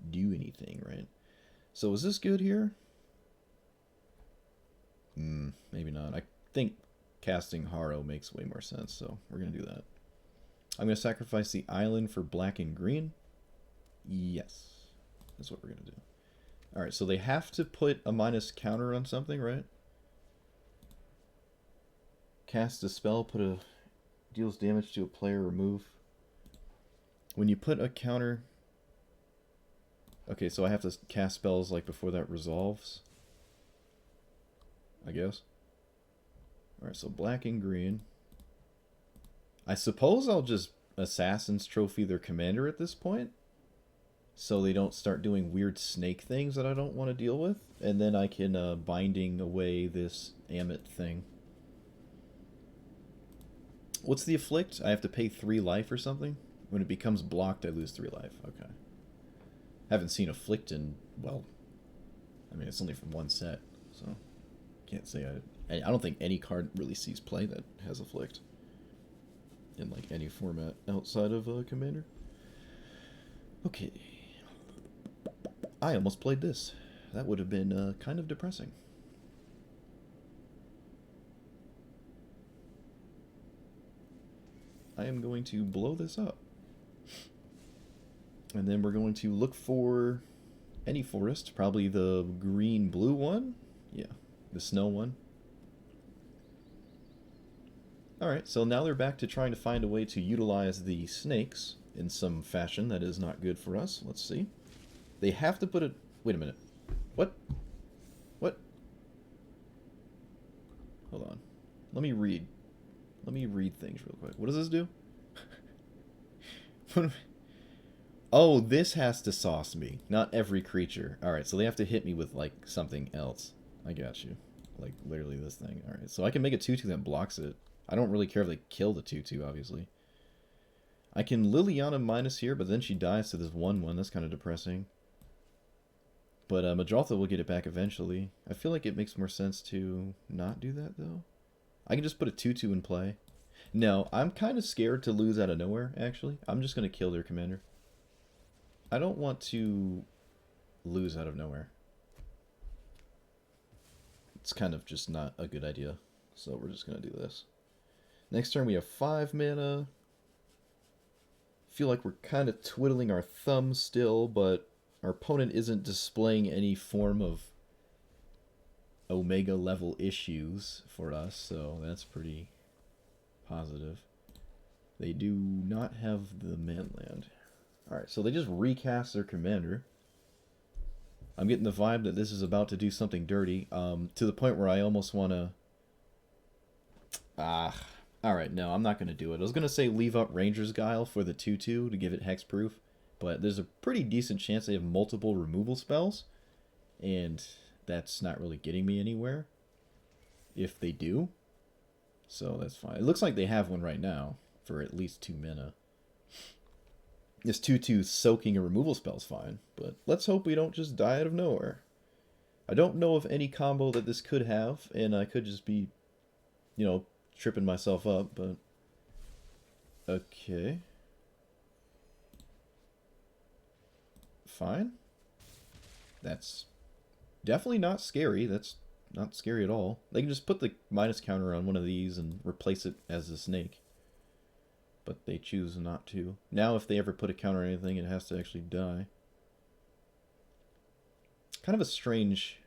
Speaker 1: do anything, right? So is this good here? Maybe not. I think casting Harrow makes way more sense, so we're going to do that. I'm going to sacrifice the island for black and green. Yes. That's what we're going to do. Alright, so they have to put a minus counter on something, right? Cast a spell, deals damage to a player, remove. When you put a counter... Okay, so I have to cast spells like before that resolves. I guess. Alright, so black and green. I suppose I'll just Assassin's Trophy their commander at this point, so they don't start doing weird snake things that I don't want to deal with. And then I can binding away this Amit thing. What's the afflict? I have to pay 3 life or something? When it becomes blocked, I lose 3 life. Okay. Haven't seen afflict in, well, I mean, it's only from one set, so can't say I don't think any card really sees play that has afflict in like any format outside of Commander. Okay. I almost played this. That would have been kind of depressing. I am going to blow this up. And then we're going to look for any forest. Probably the green-blue one. Yeah, the snow one. Alright, so now they're back to trying to find a way to utilize the snakes in some fashion that is not good for us. Let's see. They have to put a... Wait a minute. What? What? Hold on. Let me read. Let me read things real quick. What does this do? Oh, this has to sauce me. Not every creature. Alright, so they have to hit me with, like, something else. I got you. Like, literally this thing. Alright, so I can make a 2-2 that blocks it. I don't really care if they kill the 2-2, obviously. I can Liliana minus here, but then she dies to this 1-1. That's kind of depressing. But Muldrotha will get it back eventually. I feel like it makes more sense to not do that, though. I can just put a 2-2 in play. No, I'm kind of scared to lose out of nowhere, actually. I'm just going to kill their commander. I don't want to lose out of nowhere. It's kind of just not a good idea. So we're just going to do this. Next turn we have 5 mana. Feel like we're kind of twiddling our thumbs still, but our opponent isn't displaying any form of Omega level issues for us, so that's pretty positive. They do not have the manland. Alright, so they just recast their commander. I'm getting the vibe that this is about to do something dirty, to the point where I almost want to... Alright, no, I'm not going to do it. I was going to say leave up Ranger's Guile for the 2-2 to give it hexproof, but there's a pretty decent chance they have multiple removal spells, and that's not really getting me anywhere if they do. So that's fine. It looks like they have one right now for at least 2 mana. This 2-2 soaking a removal spell is fine, but let's hope we don't just die out of nowhere. I don't know of any combo that this could have, and I could just be, you know, tripping myself up, but... Okay. Fine. That's definitely not scary. That's not scary at all. They can just put the minus counter on one of these and replace it as a snake. But they choose not to. Now if they ever put a counter on anything, it has to actually die. Kind of strange.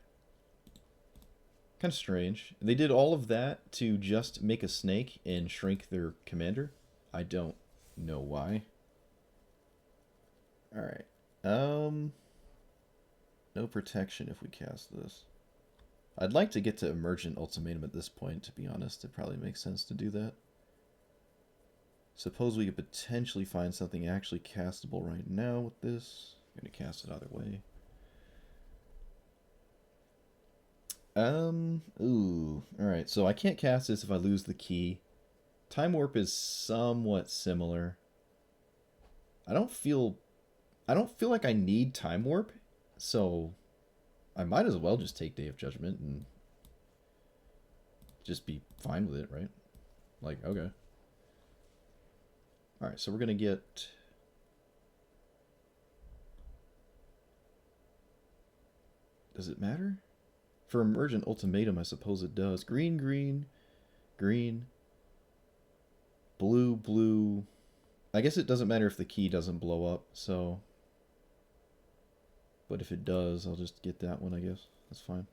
Speaker 1: They did all of that to just make a snake and shrink their commander. I don't know why. Alright. No protection if we cast this. I'd like to get to Emergent Ultimatum at this point, to be honest. It probably makes sense to do that. Suppose we could potentially find something actually castable right now with this. I'm going to cast it either way. Ooh. Alright, so I can't cast this if I lose the key. Time Warp is somewhat similar. I don't feel like I need Time Warp, so I might as well just take Day of Judgment and just be fine with it, right? Like, okay. Alright, so we're going to get... Does it matter? For Emergent Ultimatum, I suppose it does. Green, green, green, blue, blue. I guess it doesn't matter if the key doesn't blow up, so... But if it does, I'll just get that one, I guess. That's fine.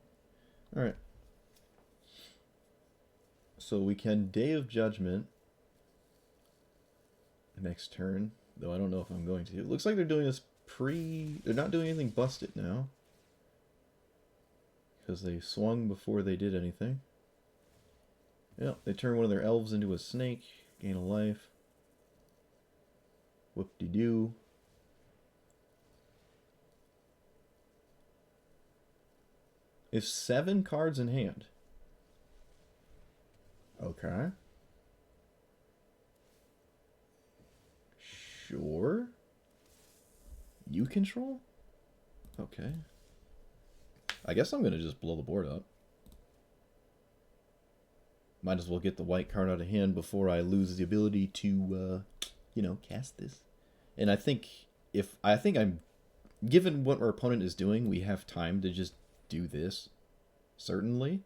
Speaker 1: Alright. So we can Day of Judgment next turn, though I don't know if I'm going to. It looks like they're doing this They're not doing anything busted now. Because they swung before they did anything. Yeah, they turn one of their elves into a snake, gain a life. Whoop-de-doo. Is 7 cards in hand. Okay. Sure. You control? Okay. I guess I'm going to just blow the board up. Might as well get the white card out of hand before I lose the ability to, you know, cast this. And I think I'm... Given what our opponent is doing, we have time to just do this. Certainly.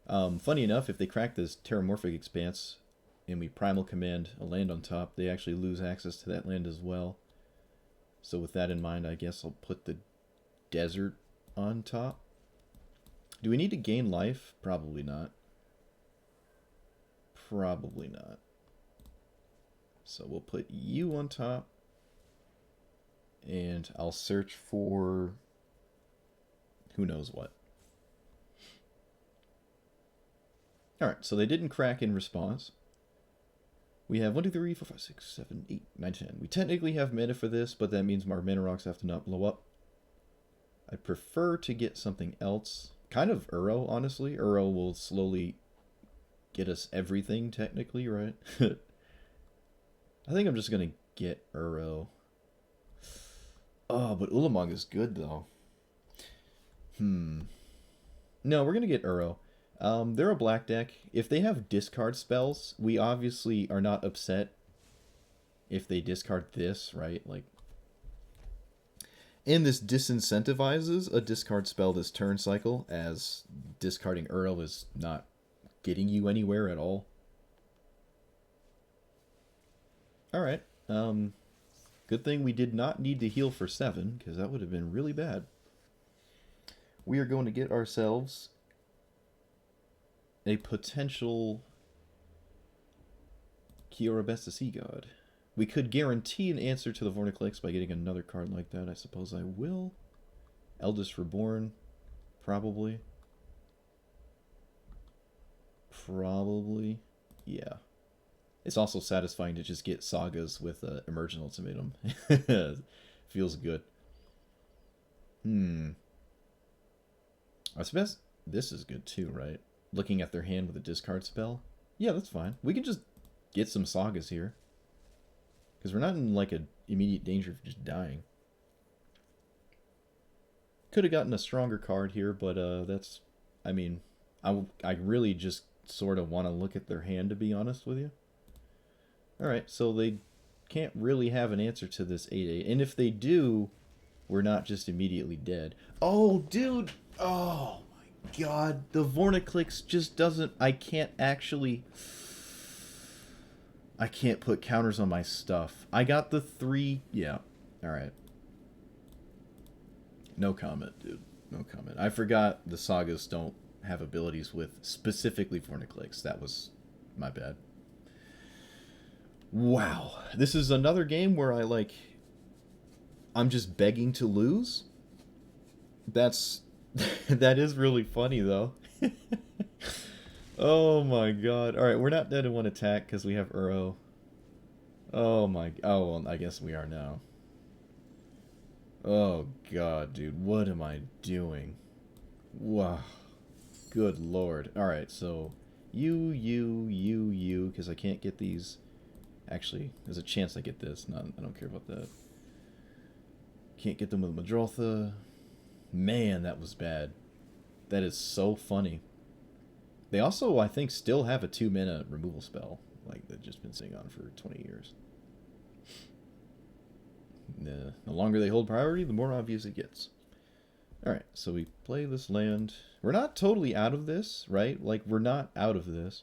Speaker 1: Funny enough, if they crack this Terramorphic Expanse and we Primal Command a land on top, they actually lose access to that land as well. So with that in mind, I guess I'll put the Desert on top. Do we need to gain life? Probably not. Probably not. So we'll put you on top. And I'll search for who knows what. Alright, so they didn't crack in response. We have 1, 2, 3, 4, 5, 6, 7, 8, 9, 10. We technically have mana for this, but that means our mana rocks have to not blow up. I prefer to get something else. Kind of Uro, honestly. Uro will slowly get us everything, technically, right? I think I'm just going to get Uro. Oh, but Ulamog is good, though. No, we're going to get Uro. They're a black deck. If they have discard spells, we obviously are not upset if they discard this, right? Like, and this disincentivizes a discard spell this turn cycle, as discarding Uro is not getting you anywhere at all. Alright. Good thing we did not need to heal for 7, because that would have been really bad. We are going to get ourselves a potential Kiora Besta Sea God. We could guarantee an answer to the Vorniclix by getting another card like that. I suppose I will. Eldest Reborn. Probably. Probably. Yeah. It's also satisfying to just get Sagas with Emergent Ultimatum. Feels good. I suppose this is good too, right? Looking at their hand with a discard spell. Yeah, that's fine. We can just get some Sagas here. Because we're not in like an immediate danger of just dying. Could have gotten a stronger card here, but that's... I mean, I really just sort of want to look at their hand, to be honest with you. Alright, so they can't really have an answer to this 8/8. And if they do, we're not just immediately dead. Oh, dude! Oh, my God. The Vorniclix just doesn't... I can't put counters on my stuff. I got the 3... Yeah. Alright. No comment, dude. No comment. I forgot the Sagas don't have abilities with specifically Vorniclix. That was my bad. Wow. This is another game where I'm just begging to lose. That is really funny, though. Oh my god. Alright, we're not dead in one attack because we have Uro. Oh my... Oh, well, I guess we are now. Oh god, dude. What am I doing? Wow. Good lord. Alright, so... You, because I can't get these... Actually, there's a chance I get this. I don't care about that. Can't get them with Muldrotha. Man, that was bad. That is so funny. They also, I think, still have a 2-mana removal spell. Like, they've just been sitting on for 20 years. The longer they hold priority, the more obvious it gets. Alright, so we play this land. We're not totally out of this, right? Like, we're not out of this.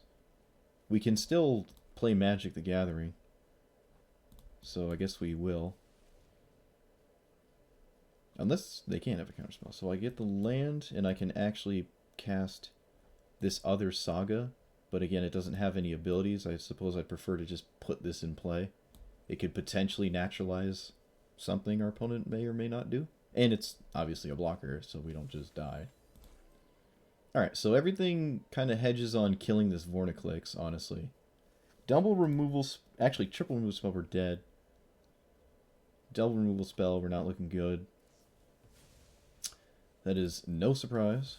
Speaker 1: We can still play Magic the Gathering. So I guess we will. Unless they can't have a counterspell. So I get the land, and I can actually cast this other Saga. But again, it doesn't have any abilities. I suppose I'd prefer to just put this in play. It could potentially naturalize something our opponent may or may not do. And it's obviously a blocker, so we don't just die. Alright, so everything kind of hedges on killing this Vorniclix, honestly. Double removal... Actually, triple removal spell, we're dead. Double removal spell, we're not looking good. That is no surprise.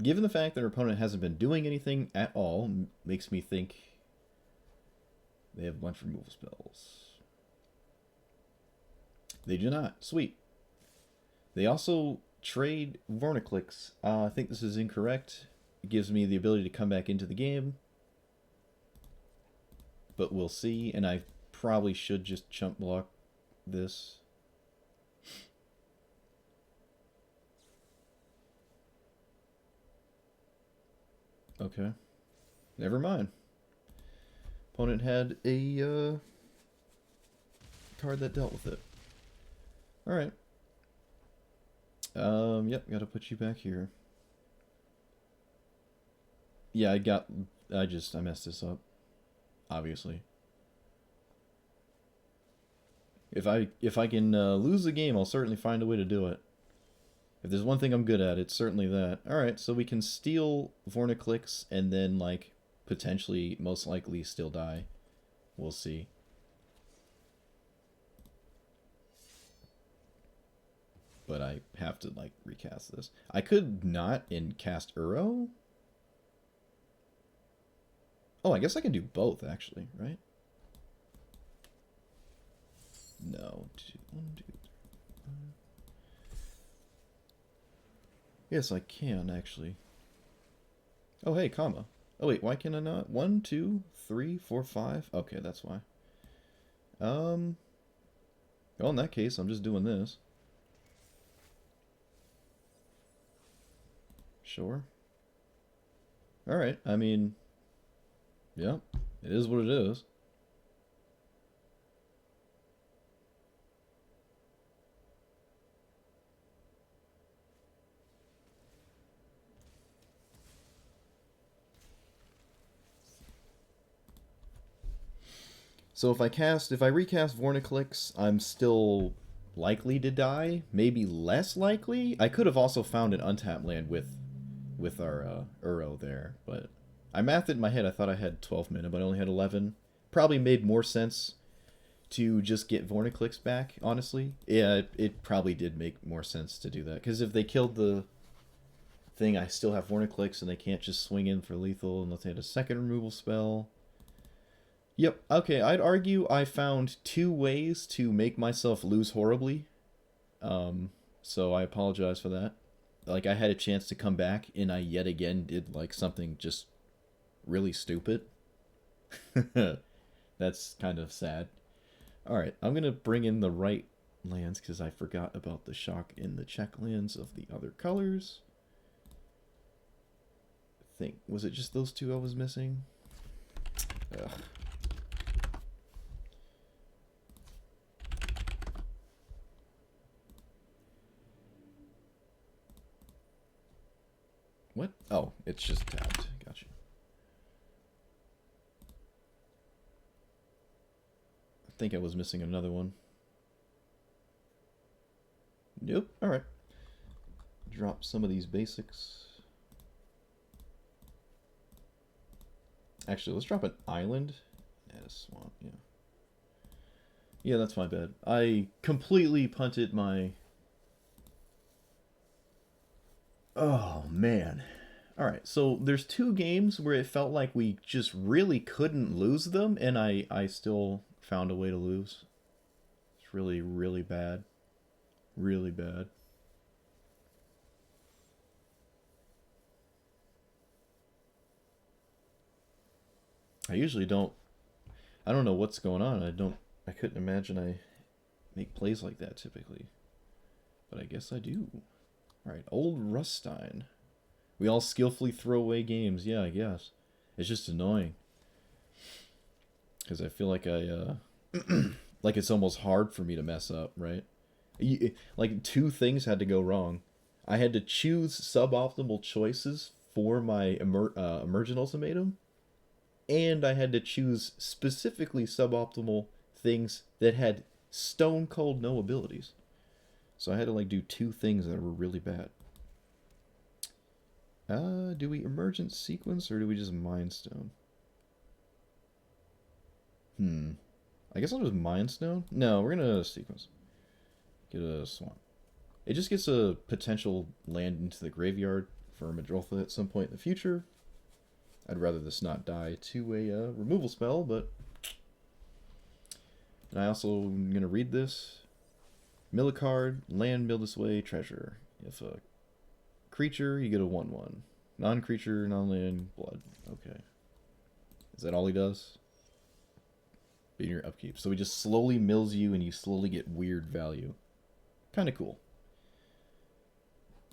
Speaker 1: Given the fact that our opponent hasn't been doing anything at all, makes me think they have a bunch of removal spells. They do not. Sweet. They also trade Vorniclix. I think this is incorrect. It gives me the ability to come back into the game. But we'll see. And I probably should just chump block this. Okay. Never mind. Opponent had a card that dealt with it. Alright. Yep, gotta put you back here. Yeah, I messed this up. Obviously. If I can lose the game, I'll certainly find a way to do it. If there's one thing I'm good at, it's certainly that. Alright, so we can steal Vorniclix and then, like, potentially, most likely, still die. We'll see. But I have to, like, recast this. I could not and cast Uro? Oh, I guess I can do both, actually, right? No. 1, 2, 3, 5. Yes, I can, actually. Oh, hey, Koma. Oh, wait, why can I not? 1, 2, 3, 4, 5. Okay, that's why. Well, in that case, I'm just doing this. Sure. Alright, I mean, Yeah, it is what it is. So if I recast Vorniclix, I'm still likely to die. Maybe less likely. I could have also found an untapped land with our Uro there, but I mathed it in my head. I thought I had 12 mana, but I only had 11. Probably made more sense to just get Vorniclix back, honestly. Yeah, it probably did make more sense to do that. Because if they killed the thing, I still have Vorniclix, and they can't just swing in for lethal unless they had a second removal spell. Yep, okay, I'd argue I found 2 ways to make myself lose horribly. So I apologize for that. Like, I had a chance to come back, and I yet again did, like, something just really stupid. That's kind of sad. Alright, I'm going to bring in the right lands, because I forgot about the shock in the check lands of the other colors. Was it just those 2 I was missing? Ugh. What? Oh, it's just tapped. Gotcha. I think I was missing another one. Nope. Alright. Drop some of these basics. Actually, let's drop an island and a swamp, yeah. Yeah, that's my bad. I completely punted my... Oh, man. Alright, so there's 2 games where it felt like we just really couldn't lose them, and I still found a way to lose. It's really, really bad. Really bad. I usually don't... I don't know what's going on. I couldn't imagine I make plays like that typically. But I guess I do. Alright, Old Rustine. We all skillfully throw away games. Yeah, I guess. It's just annoying. Because I feel like like it's almost hard for me to mess up, right? Like, 2 things had to go wrong. I had to choose suboptimal choices for my Emergent Ultimatum. And I had to choose specifically suboptimal things that had stone cold no abilities. So I had to like do 2 things that were really bad. Do we Emergent Sequence or do we just Mind Stone? I guess I'll just Mind Stone? No, we're gonna Sequence. Get a Swamp. It just gets a potential land into the graveyard for Muldrotha at some point in the future. I'd rather this not die to a removal spell, but... And I also am going to read this. Mill a card, land, mill this way, treasure. If a creature, you get a 1/1. Non-creature, non-land, blood. Okay. Is that all he does? Be in your upkeep. So he just slowly mills you and you slowly get weird value. Kind of cool.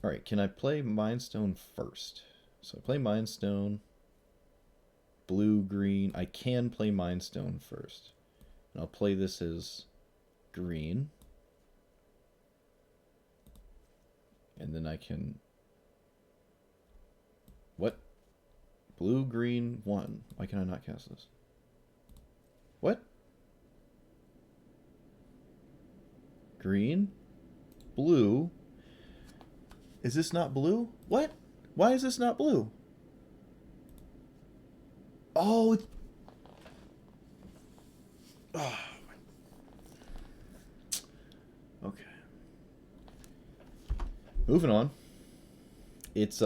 Speaker 1: Alright, can I play Mind Stone first? So I play Mind Stone. Blue, green. I can play Mind Stone first. And I'll play this as green. And then I can... What? Blue, green, 1. Why can I not cast this? What? Green? Blue? Is this not blue? What? Why is this not blue? Oh, it's... Oh. Okay. Moving on. It's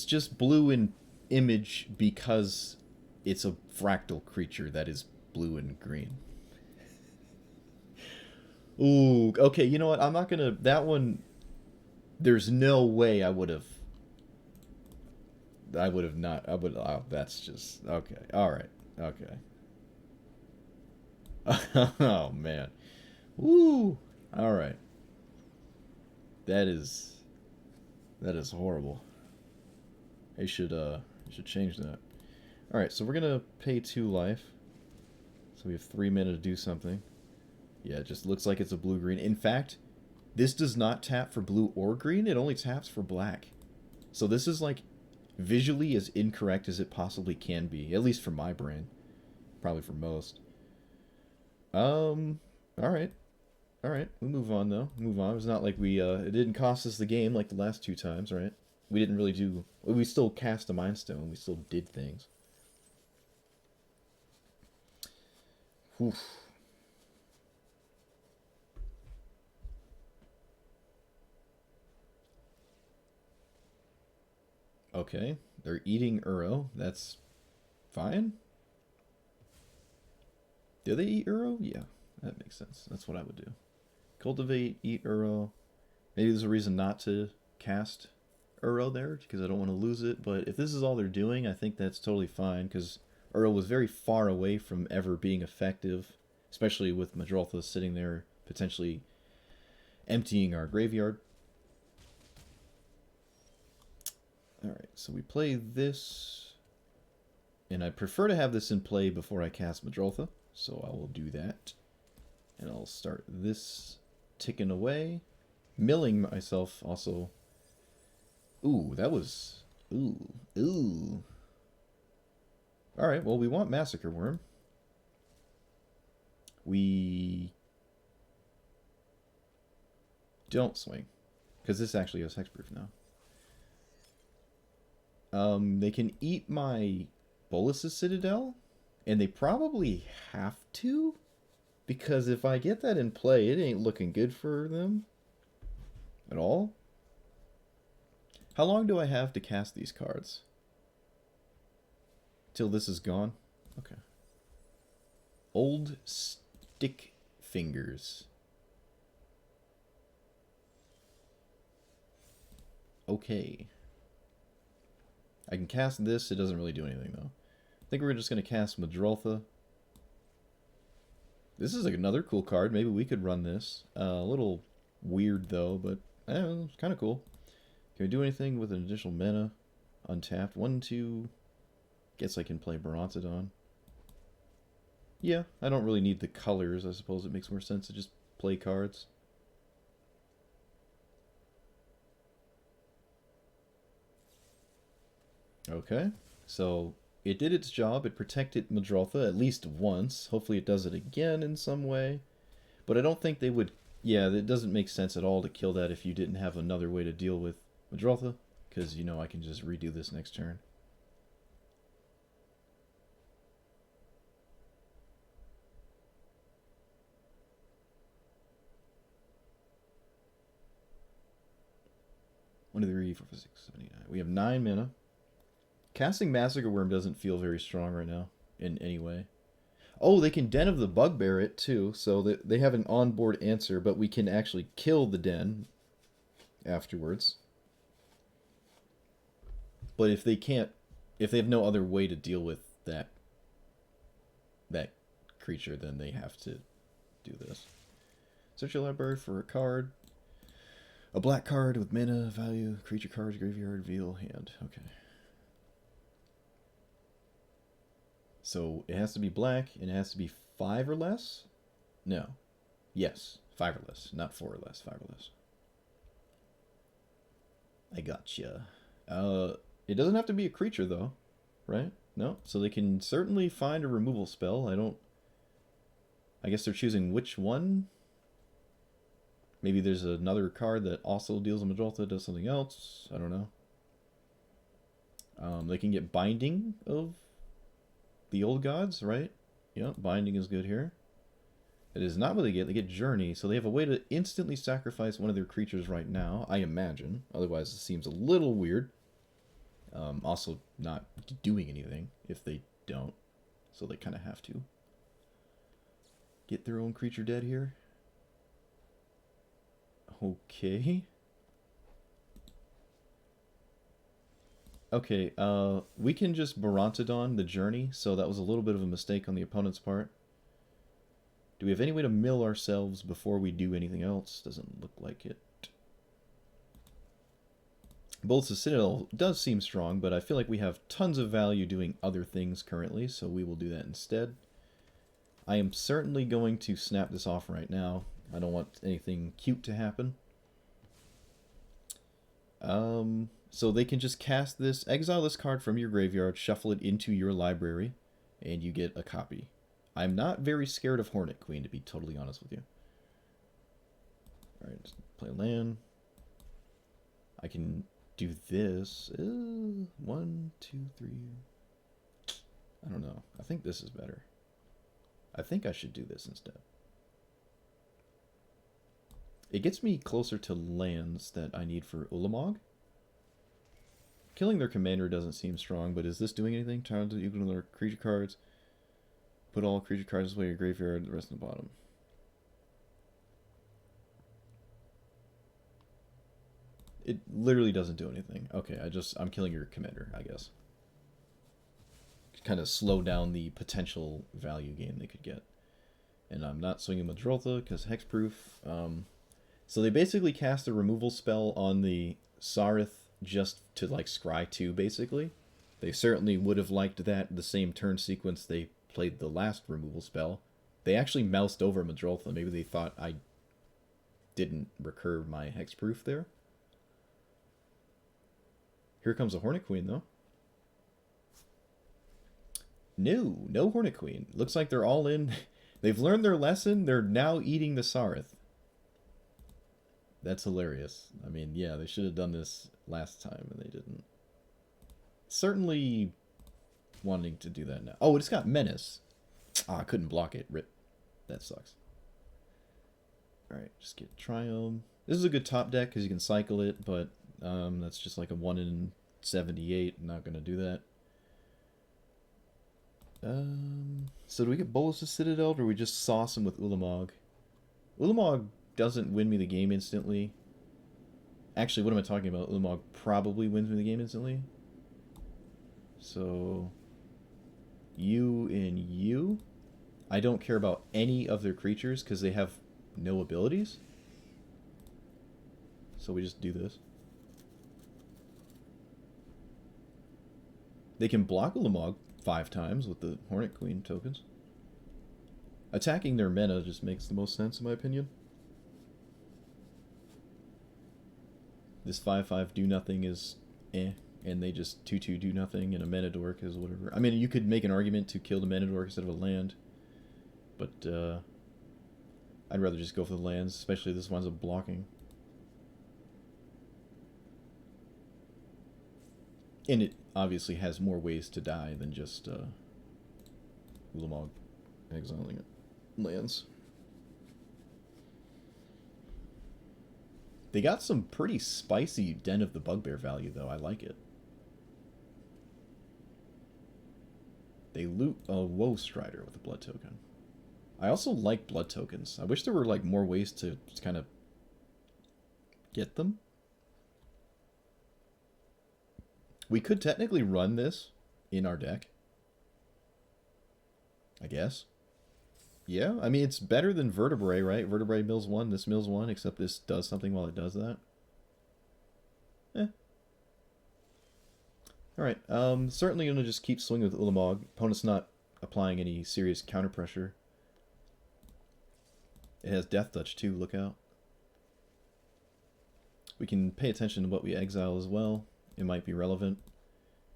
Speaker 1: just blue in image because it's a fractal creature that is blue and green. Ooh, okay, you know what? I'm not gonna... That one... There's no way I would have not... Oh, that's just... Okay. Alright. Okay. Oh, man. Woo! Alright. That is horrible. They should change that. Alright, so we're gonna pay 2 life. So we have 3 mana to do something. Yeah, it just looks like it's a blue-green. In fact, this does not tap for blue or green. It only taps for black. So this is like visually as incorrect as it possibly can be. At least for my brain. Probably for most. Alright. Alright, we move on though. Move on. It's not like we, it didn't cost us the game like the last 2 times, right? We didn't really do... We still cast a Mind Stone. We still did things. Oof. Okay, they're eating Uro. That's fine. Do they eat Uro? Yeah, that makes sense. That's what I would do. Cultivate, eat Uro. Maybe there's a reason not to cast Uro there, because I don't want to lose it. But if this is all they're doing, I think that's totally fine, because Uro was very far away from ever being effective, especially with Muldrotha sitting there potentially emptying our graveyard. Alright, so we play this, and I prefer to have this in play before I cast Muldrotha, so I will do that. And I'll start this ticking away. Milling myself also. Ooh, that was... Ooh. Alright, well, we want Massacre Worm. We don't swing, because this actually has hexproof now. They can eat my Bolas's Citadel, and they probably have to, because if I get that in play, it ain't looking good for them at all. How long do I have to cast these cards? Till this is gone? Okay. Old Stick Fingers. Okay. I can cast this. It doesn't really do anything, though. I think we're just going to cast Muldrotha. This is another cool card. Maybe we could run this. A little weird, though, but it's kind of cool. Can we do anything with an additional mana? Untapped. 1, 2. Guess I can play Barontodon. Yeah, I don't really need the colors. I suppose it makes more sense to just play cards. Okay, so it did its job. It protected Muldrotha at least once. Hopefully it does it again in some way. But I don't think they would... Yeah, it doesn't make sense at all to kill that if you didn't have another way to deal with Muldrotha. Because, you know, I can just redo this next turn. One, 2, 3, 4, 5, 6, 7, 8, 9. We have 9 mana. Casting Massacre Worm doesn't feel very strong right now in any way. Oh, they can Den of the Bugbear it too, so they have an onboard answer, but we can actually kill the Den afterwards. But if they can't, if they have no other way to deal with that creature, then they have to do this. Search your library for a card. A black card with mana value, creature cards, graveyard, reveal, hand. Okay. So it has to be black, and it has to be 5 or less? No. Yes, 5 or less, not 4 or less, 5 or less. I gotcha. It doesn't have to be a creature, though, right? No? So they can certainly find a removal spell. I guess they're choosing which one? Maybe there's another card that also deals with Muldrotha, does something else. I don't know. They can get Binding of the Old Gods, right? Yeah, Binding is good here. It is not what they get. They get Journey, so they have a way to instantly sacrifice one of their creatures right now, I imagine. Otherwise, it seems a little weird. Also, not doing anything if they don't. So they kind of have to get their own creature dead here. Okay. Okay, we can just Barontodon the Journey, so that was a little bit of a mistake on the opponent's part. Do we have any way to mill ourselves before we do anything else? Doesn't look like it. Bolts' Citadel does seem strong, but I feel like we have tons of value doing other things currently, so we will do that instead. I am certainly going to snap this off right now. I don't want anything cute to happen. So they can just cast this, exile this card from your graveyard, shuffle it into your library, and you get a copy. I'm not very scared of Hornet Queen, to be totally honest with you. Alright, play land. I can do this. 1, 2, 3. I don't know. I think this is better. I think I should do this instead. It gets me closer to lands that I need for Ulamog. Killing their commander doesn't seem strong, but is this doing anything? Time to equal their creature cards. Put all creature cards away in your graveyard, the rest in the bottom. It literally doesn't do anything. Okay, I'm killing your commander, I guess. Kind of slow down the potential value gain they could get. And I'm not swinging Muldrotha because hexproof. So they basically cast a removal spell on the Sarith just to like scry 2 basically. They certainly would have liked that the same turn sequence they played the last removal spell. They actually moused over Muldrotha. Maybe they thought I didn't recur my hexproof there. Here comes a Hornet Queen though. No Hornet Queen. Looks like they're all in. They've learned their lesson. They're now eating the Sarith. That's hilarious. I mean, yeah, they should have done this last time, and they didn't. Certainly wanting to do that now. Oh, it's got Menace. Ah, I couldn't block it. Rip. That sucks. Alright, just get Triome. This is a good top deck, because you can cycle it, but that's just like a 1 in 78. I'm not going to do that. So do we get Bolus' Citadel, or do we just sauce him with Ulamog? Ulamog doesn't win me the game instantly. Actually, what am I talking about? Ulamog probably wins me the game instantly. So, you and you. I don't care about any of their creatures because they have no abilities. So we just do this. They can block Ulamog 5 times with the Hornet Queen tokens. Attacking their mana just makes the most sense in my opinion. This 5/5 do nothing is eh, and they just 2/2 do nothing, and a mana dork is whatever. I mean, you could make an argument to kill the mana dork instead of a land, but I'd rather just go for the lands, especially this winds up blocking. And it obviously has more ways to die than just Ulamog exiling it. Lands. They got some pretty spicy Den of the Bugbear value, though. I like it. They loot a Woe Strider with a blood token. I also like blood tokens. I wish there were like more ways to just kind of get them. We could technically run this in our deck, I guess. Yeah, I mean, it's better than Vertebrae, right? Vertebrae mills 1, this mills 1, except this does something while it does that. Eh. Alright, certainly going to just keep swinging with Ulamog. Opponent's not applying any serious counter pressure. It has Death Touch too, look out. We can pay attention to what we exile as well. It might be relevant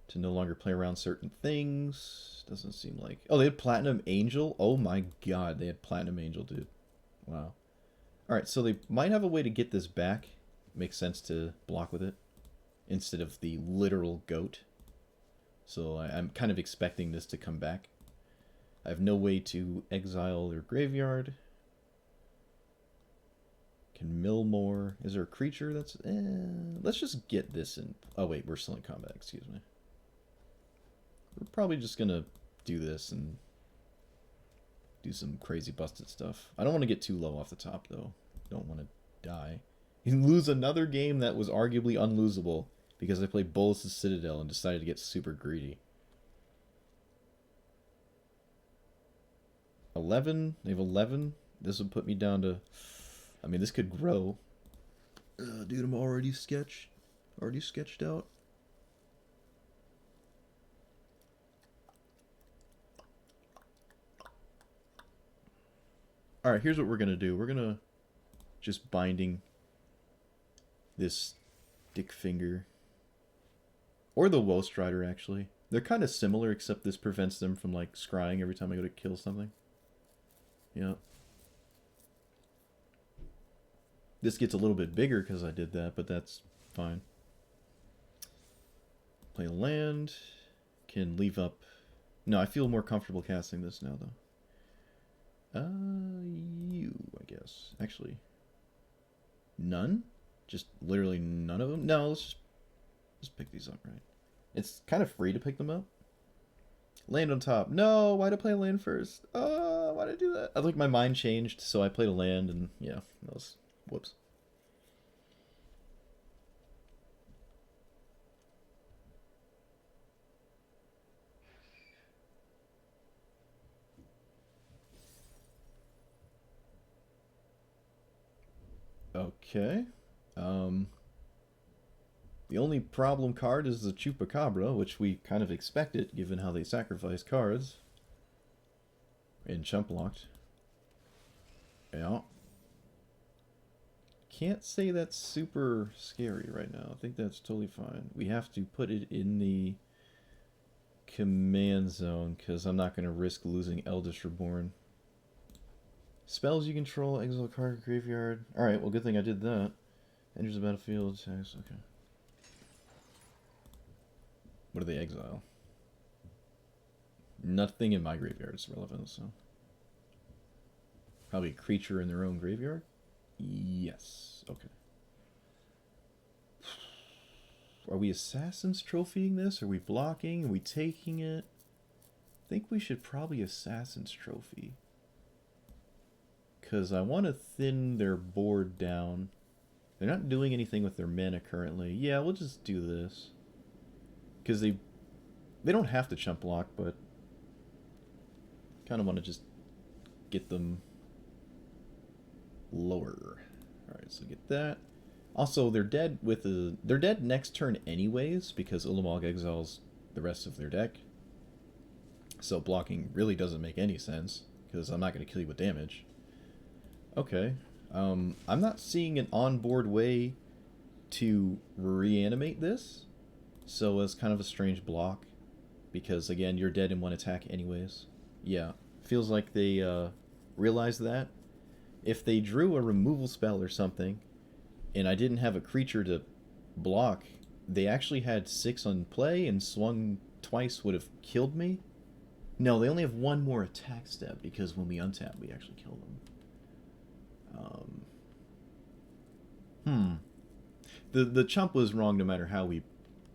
Speaker 1: to no longer play around certain things. Doesn't seem like... Oh, they had Platinum Angel? Oh my god, they had Platinum Angel, dude. Wow. Alright, so they might have a way to get this back. Makes sense to block with it instead of the literal goat. So I'm kind of expecting this to come back. I have no way to exile their graveyard. Can mill more. Is there a creature that's... let's just get this in... Oh wait, we're still in combat, excuse me. We're probably just gonna do this and do some crazy busted stuff. I don't want to get too low off the top, though. Don't want to die. You lose another game that was arguably unlosable because I played Bolus' Citadel and decided to get super greedy. 11? They have 11? This would put me down to... I mean, this could grow. Dude, I'm already sketched. already sketched out. Alright, here's what we're going to do. We're going to just binding this Dick Finger. Or the Woe Strider, actually. They're kind of similar, except this prevents them from, like, scrying every time I go to kill something. Yeah. This gets a little bit bigger because I did that, but that's fine. Play land. Can leave up... No, I feel more comfortable casting this now, though. I guess. Actually, none? Just literally none of them? No, let's just pick these up, right? It's kind of free to pick them up. Land on top. No, why'd I play land first? Why'd I do that? I think my mind changed, so I played a land, and yeah, that was... Whoops. Okay. The only problem card is the Chupacabra, which we kind of expected, given how they sacrifice cards. And chump blocked. Yeah. Can't say that's super scary right now. I think that's totally fine. We have to put it in the command zone, because I'm not going to risk losing Eldest Reborn. Spells you control, exile card, graveyard. Alright, well, good thing I did that. Enters the battlefield, attacks, okay. What do they exile? Nothing in my graveyard is relevant, so. Probably a creature in their own graveyard? Yes, okay. Are we Assassin's Trophying this? Are we blocking? Are we taking it? I think we should probably Assassin's Trophy. Because I want to thin their board down. They're not doing anything with their mana currently. Yeah, we'll just do this. Because they don't have to chump block, but kind of want to just get them lower. Alright, so get that. Also, they're dead they're dead next turn anyways, because Ulamog exiles the rest of their deck. So blocking really doesn't make any sense, because I'm not going to kill you with damage. Okay. I'm not seeing an onboard way to reanimate this. So it's kind of a strange block. Because, again, you're dead in one attack anyways. Yeah. Feels like they realized that. If they drew a removal spell or something, and I didn't have a creature to block, they actually had 6 on play, and swung twice would have killed me. No, they only have one more attack step, because when we untap, we actually kill them. The chump was wrong no matter how we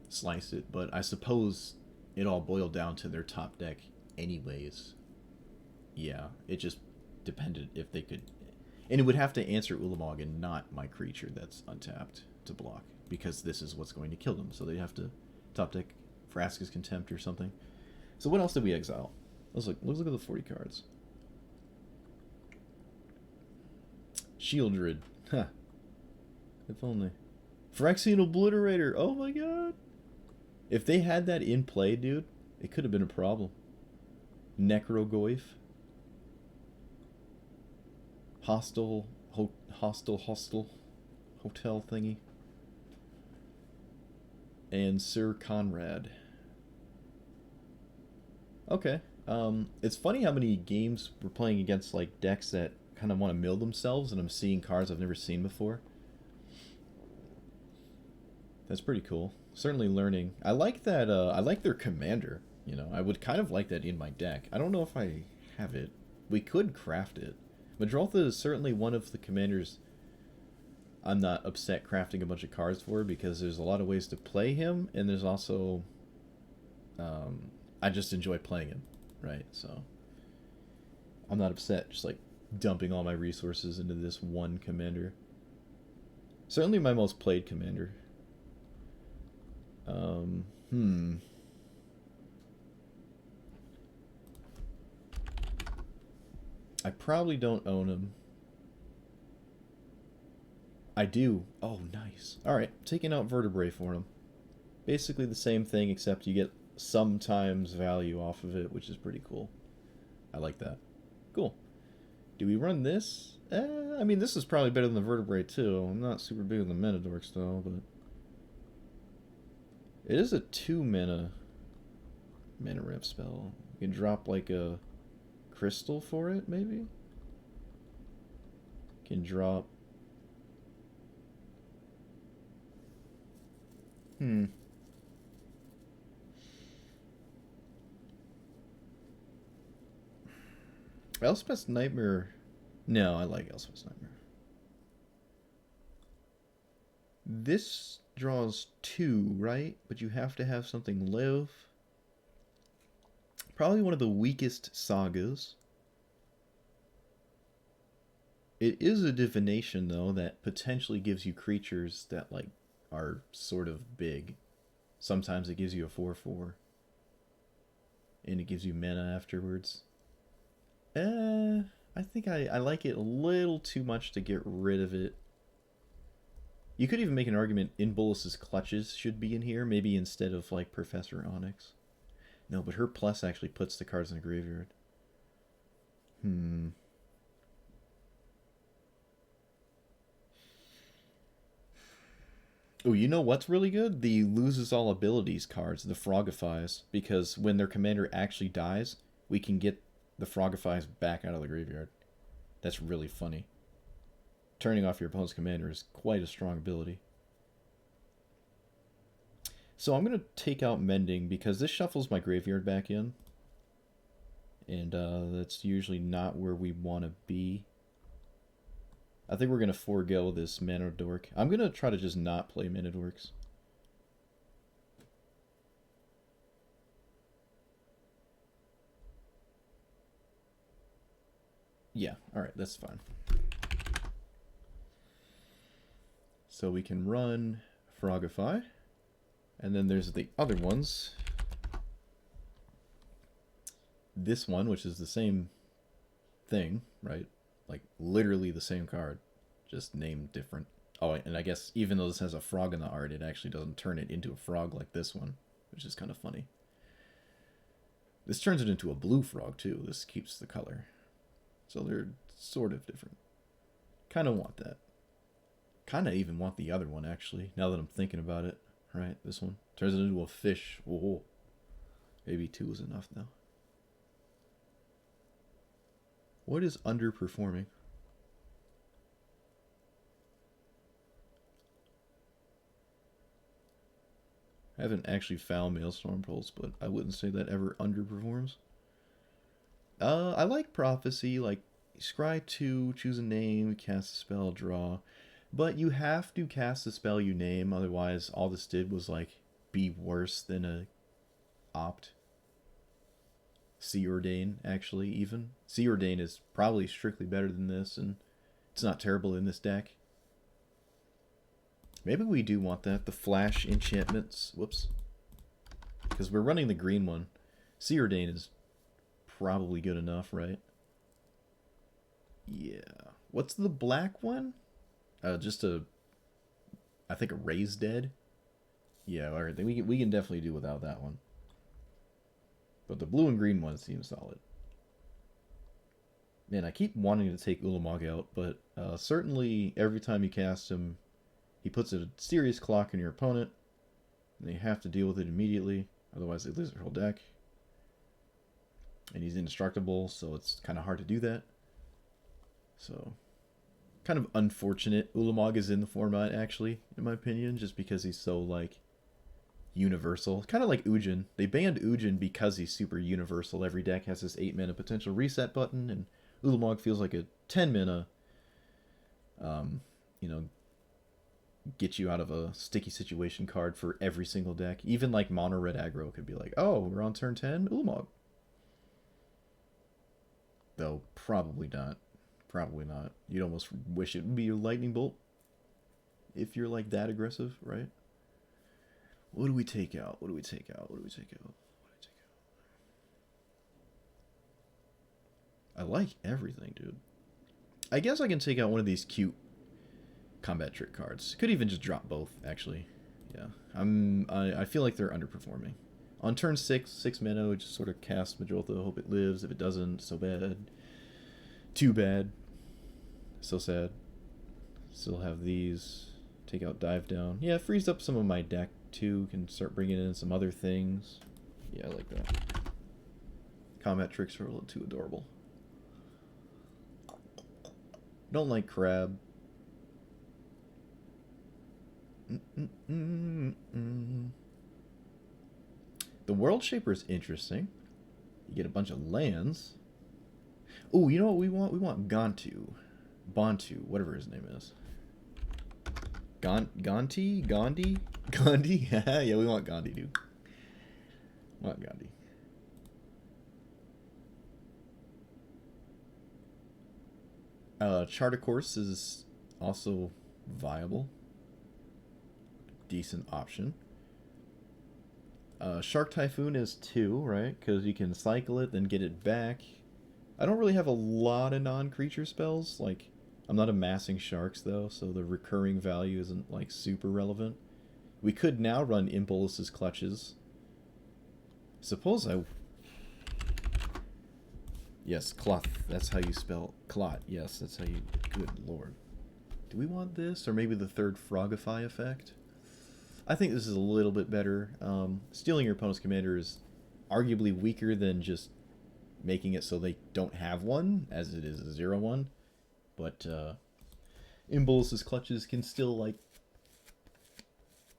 Speaker 1: slice it, but I suppose it all boiled down to their top deck anyways. Yeah, it just depended if they could... And it would have to answer Ulamog and not my creature that's untapped to block, because this is what's going to kill them. So they have to top deck Vraska's Contempt or something. So what else did we exile? Let's look at the 40 cards. Shieldred. Huh. If only. Phyrexian Obliterator. Oh my god. If they had that in play, dude, it could have been a problem. Necrogoyf. Hostile hotel thingy. And Sir Conrad. Okay. It's funny how many games we're playing against, like, decks that kind of want to mill themselves, and I'm seeing cards I've never seen before. That's pretty cool. Certainly learning. I like that, I like their commander, you know. I would kind of like that in my deck. I don't know if I have it. We could craft it. Muldrotha is certainly one of the commanders I'm not upset crafting a bunch of cards for, because there's a lot of ways to play him, and there's also... I just enjoy playing him, right? So I'm not upset just, like, dumping all my resources into this one commander. Certainly my most played commander. I probably don't own him. I do. Oh, nice. Alright, taking out Vertebrae for him. Basically the same thing, except you get sometimes value off of it, which is pretty cool. I like that. Cool. Do we run this? I mean, this is probably better than the Vertebrae, too. I'm not super big on the mana dorks, though, but... It is a 2-mana rip spell. You can drop, like, a crystal for it, maybe? Can drop... Elspeth's Nightmare... No, I like Elspeth's Nightmare. This draws 2, right? But you have to have something live. Probably one of the weakest sagas. It is a divination, though, that potentially gives you creatures that, like, are sort of big. Sometimes it gives you a 4/4. And it gives you mana afterwards. I think I like it a little too much to get rid of it. You could even make an argument In Bolas's Clutches should be in here, maybe instead of, like, Professor Onyx. No, but her plus actually puts the cards in the graveyard. Oh, you know what's really good? The Loses All Abilities cards, the Frogifies, because when their commander actually dies, we can get the Frogifies back out of the graveyard. That's really funny. Turning off your opponent's commander is quite a strong ability. So I'm going to take out Mending because this shuffles my graveyard back in. And that's usually not where we want to be. I think we're going to forego this Mana Dork. I'm going to try to just not play Mana Dorks. Yeah, alright, that's fine. So we can run Frogify. And then there's the other ones. This one, which is the same thing, right? Like, literally the same card, just named different. Oh, and I guess even though this has a frog in the art, it actually doesn't turn it into a frog like this one, which is kind of funny. This turns it into a blue frog, too. This keeps the color. So they're sort of different. Kind of want that. Kind of even want the other one, actually, now that I'm thinking about it. Right, this one. Turns it into a fish. Whoa. Maybe 2 is enough now. What is underperforming? I haven't actually found Maelstrom Pulse, but I wouldn't say that ever underperforms. I like Prophecy, like scry 2, choose a name, cast a spell, draw. But you have to cast the spell you name, otherwise all this did was, like, be worse than a opt. Seordain, actually, even. Seordain is probably strictly better than this, and it's not terrible in this deck. Maybe we do want that. The flash enchantments. Whoops. Because we're running the green one. Seordain is probably good enough, right? Yeah. What's the black one? Just I think a Raised Dead. Yeah, alright, we can definitely do without that one. But the blue and green one seems solid. Man, I keep wanting to take Ulamog out, but certainly every time you cast him, he puts a serious clock on your opponent, and they have to deal with it immediately, otherwise they lose their whole deck. And he's indestructible, so it's kind of hard to do that. So... kind of unfortunate Ulamog is in the format, actually, in my opinion, just because he's so, like, universal. Kind of like Ujin. They banned Ujin because he's super universal. Every deck has this 8-mana potential reset button, and Ulamog feels like a 10-mana, you know, get you out of a sticky situation card for every single deck. Even, like, mono red aggro could be like, oh, we're on turn 10, Ulamog. Though, probably not. Probably not. You'd almost wish it would be a lightning bolt. If you're like that aggressive, right? What do we take out? What do we take out? What do we take out? What do we take out? I like everything, dude. I guess I can take out one of these cute combat trick cards. Could even just drop both, actually. Yeah, I feel like they're underperforming. On turn 6 mana, just sort of cast Muldrotha, hope it lives. If it doesn't, so bad. Too bad. So sad. Still have these. Take out Dive Down. Yeah, it frees up some of my deck too. Can start bringing in some other things. Yeah, I like that. Combat tricks are a little too adorable. Don't like Crab. The World Shaper is interesting. You get a bunch of lands. Oh, you know what we want? We want Bantu, whatever his name is. Gandhi? Gandhi? Yeah, we want Gandhi, dude. We want Gandhi. Chart of Course is also viable. Decent option. Shark Typhoon is 2, right? Because you can cycle it, then get it back. I don't really have a lot of non-creature spells. Like, I'm not amassing sharks, though, so the recurring value isn't, like, super relevant. We could now run Impulse's Clutches. Suppose I... Yes, cloth. That's how you spell clot. Yes, that's how you... Good lord. Do we want this? Or maybe the third Frogify effect? I think this is a little bit better. Stealing your opponent's commander is arguably weaker than just making it so they don't have one, as it is a 0/1. But Impulse's Clutches can still, like,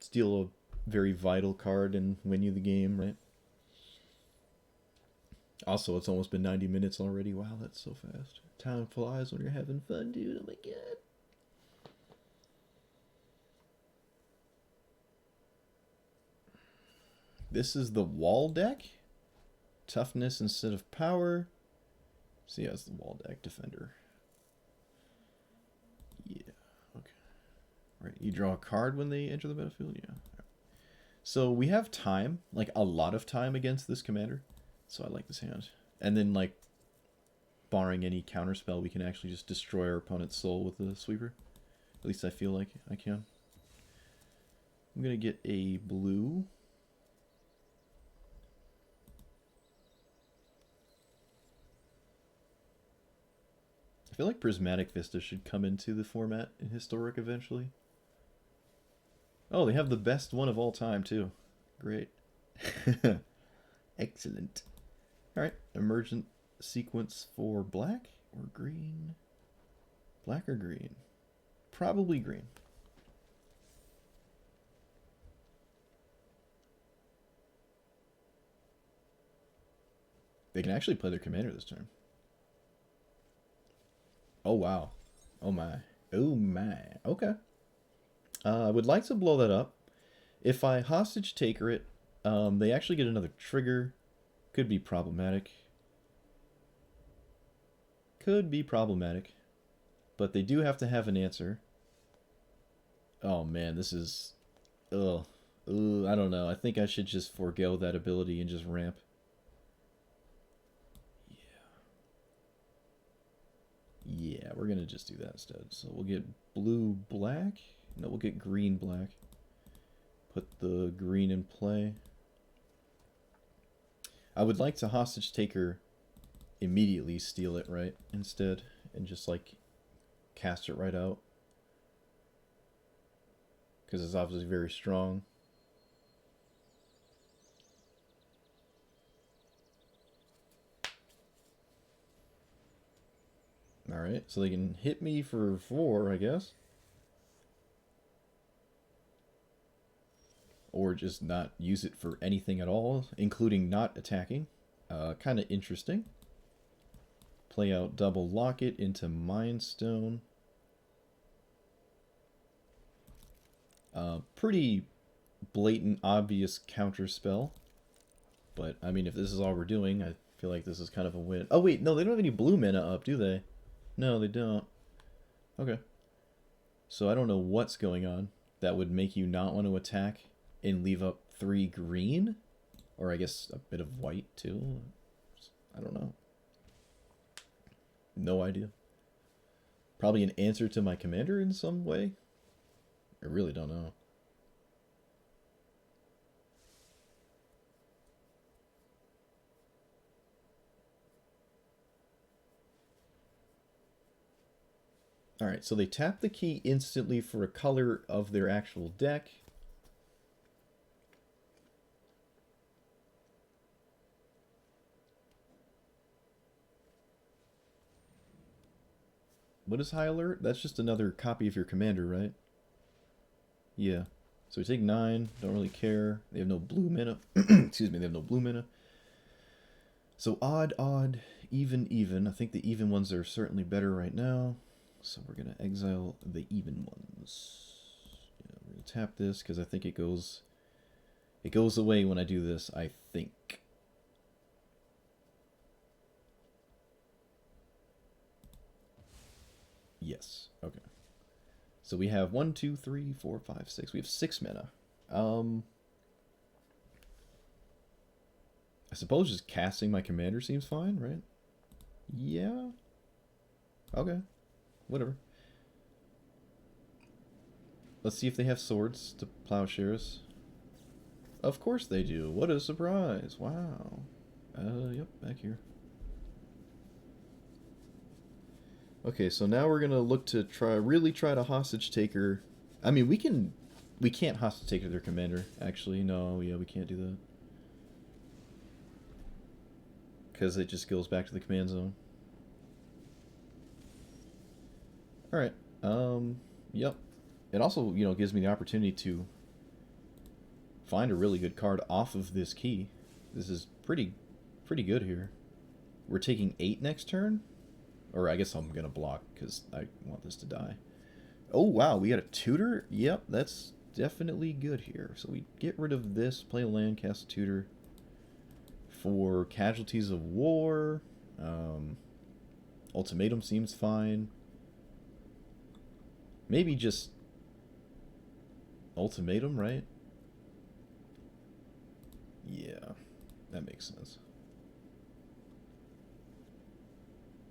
Speaker 1: steal a very vital card and win you the game, right? Also, it's almost been 90 minutes already. Wow, that's so fast. Time flies when you're having fun, dude. Oh my god. This is the wall deck. Toughness instead of power. So yeah, it's the wall deck. Defender. Yeah, okay. Right, you draw a card when they enter the battlefield? Yeah. So we have time, like a lot of time against this commander. So I like this hand. And then, like, barring any counterspell, we can actually just destroy our opponent's soul with the sweeper. At least I feel like I can. I'm going to get a blue. I feel like Prismatic Vista should come into the format in Historic eventually. Oh, they have the best one of all time, too. Great. Excellent. Alright, Emergent Sequence for black or green? Black or green? Probably green. They can actually play their commander this turn. Oh, wow. Oh, my. Oh, my. Okay. I would like to blow that up. If I hostage taker it, they actually get another trigger. Could be problematic. Could be problematic. But they do have to have an answer. Oh, man, this is... Ugh. Ugh, I don't know. I think I should just forego that ability and just ramp. Yeah, we're going to just do that instead. So we'll get blue-black. No, we'll get green-black. Put the green in play. I would like to hostage taker immediately steal it, right? Instead. And just, like, cast it right out. Because it's obviously very strong. Alright, so they can hit me for 4, I guess. Or just not use it for anything at all, including not attacking. Kind of interesting. Play out double Locket into Mind Stone. Pretty blatant, obvious counter spell. But, I mean, if this is all we're doing, I feel like this is kind of a win. Oh, wait, no, they don't have any blue mana up, do they? No, they don't. Okay. So I don't know what's going on that would make you not want to attack and leave up 3 green? Or I guess a bit of white, too. I don't know. No idea. Probably an answer to my commander in some way. I really don't know. Alright, so they tap the key instantly for a color of their actual deck. What is High Alert? That's just another copy of your commander, right? Yeah. So we take 9, don't really care. They have no blue mana. Excuse me, they have no blue mana. So odd, odd, even, even. I think the even ones are certainly better right now. So we're going to exile the even ones. Yeah, we're going to tap this because I think it goes away when I do this, I think. Yes. Okay. So we have 1, 2, 3, 4, 5, 6. We have 6 mana. I suppose just casting my commander seems fine, right? Yeah. Okay. Whatever. Let's see if they have swords to plowshares. Of course they do. What a surprise. Wow. Yep, back here. Okay, so now we're going to look to really try to hostage take her. I mean, we can't hostage take her their commander, actually. No, yeah, we can't do that. Because it just goes back to the command zone. Alright, yep. It also, you know, gives me the opportunity to find a really good card off of this key. This is pretty good here. We're taking 8 next turn? Or I guess I'm going to block because I want this to die. Oh, wow, we got a tutor? Yep, that's definitely good here. So we get rid of this, play a land, cast a tutor. For Casualties of War, Ultimatum seems fine. Maybe just Ultimatum, right? Yeah, that makes sense.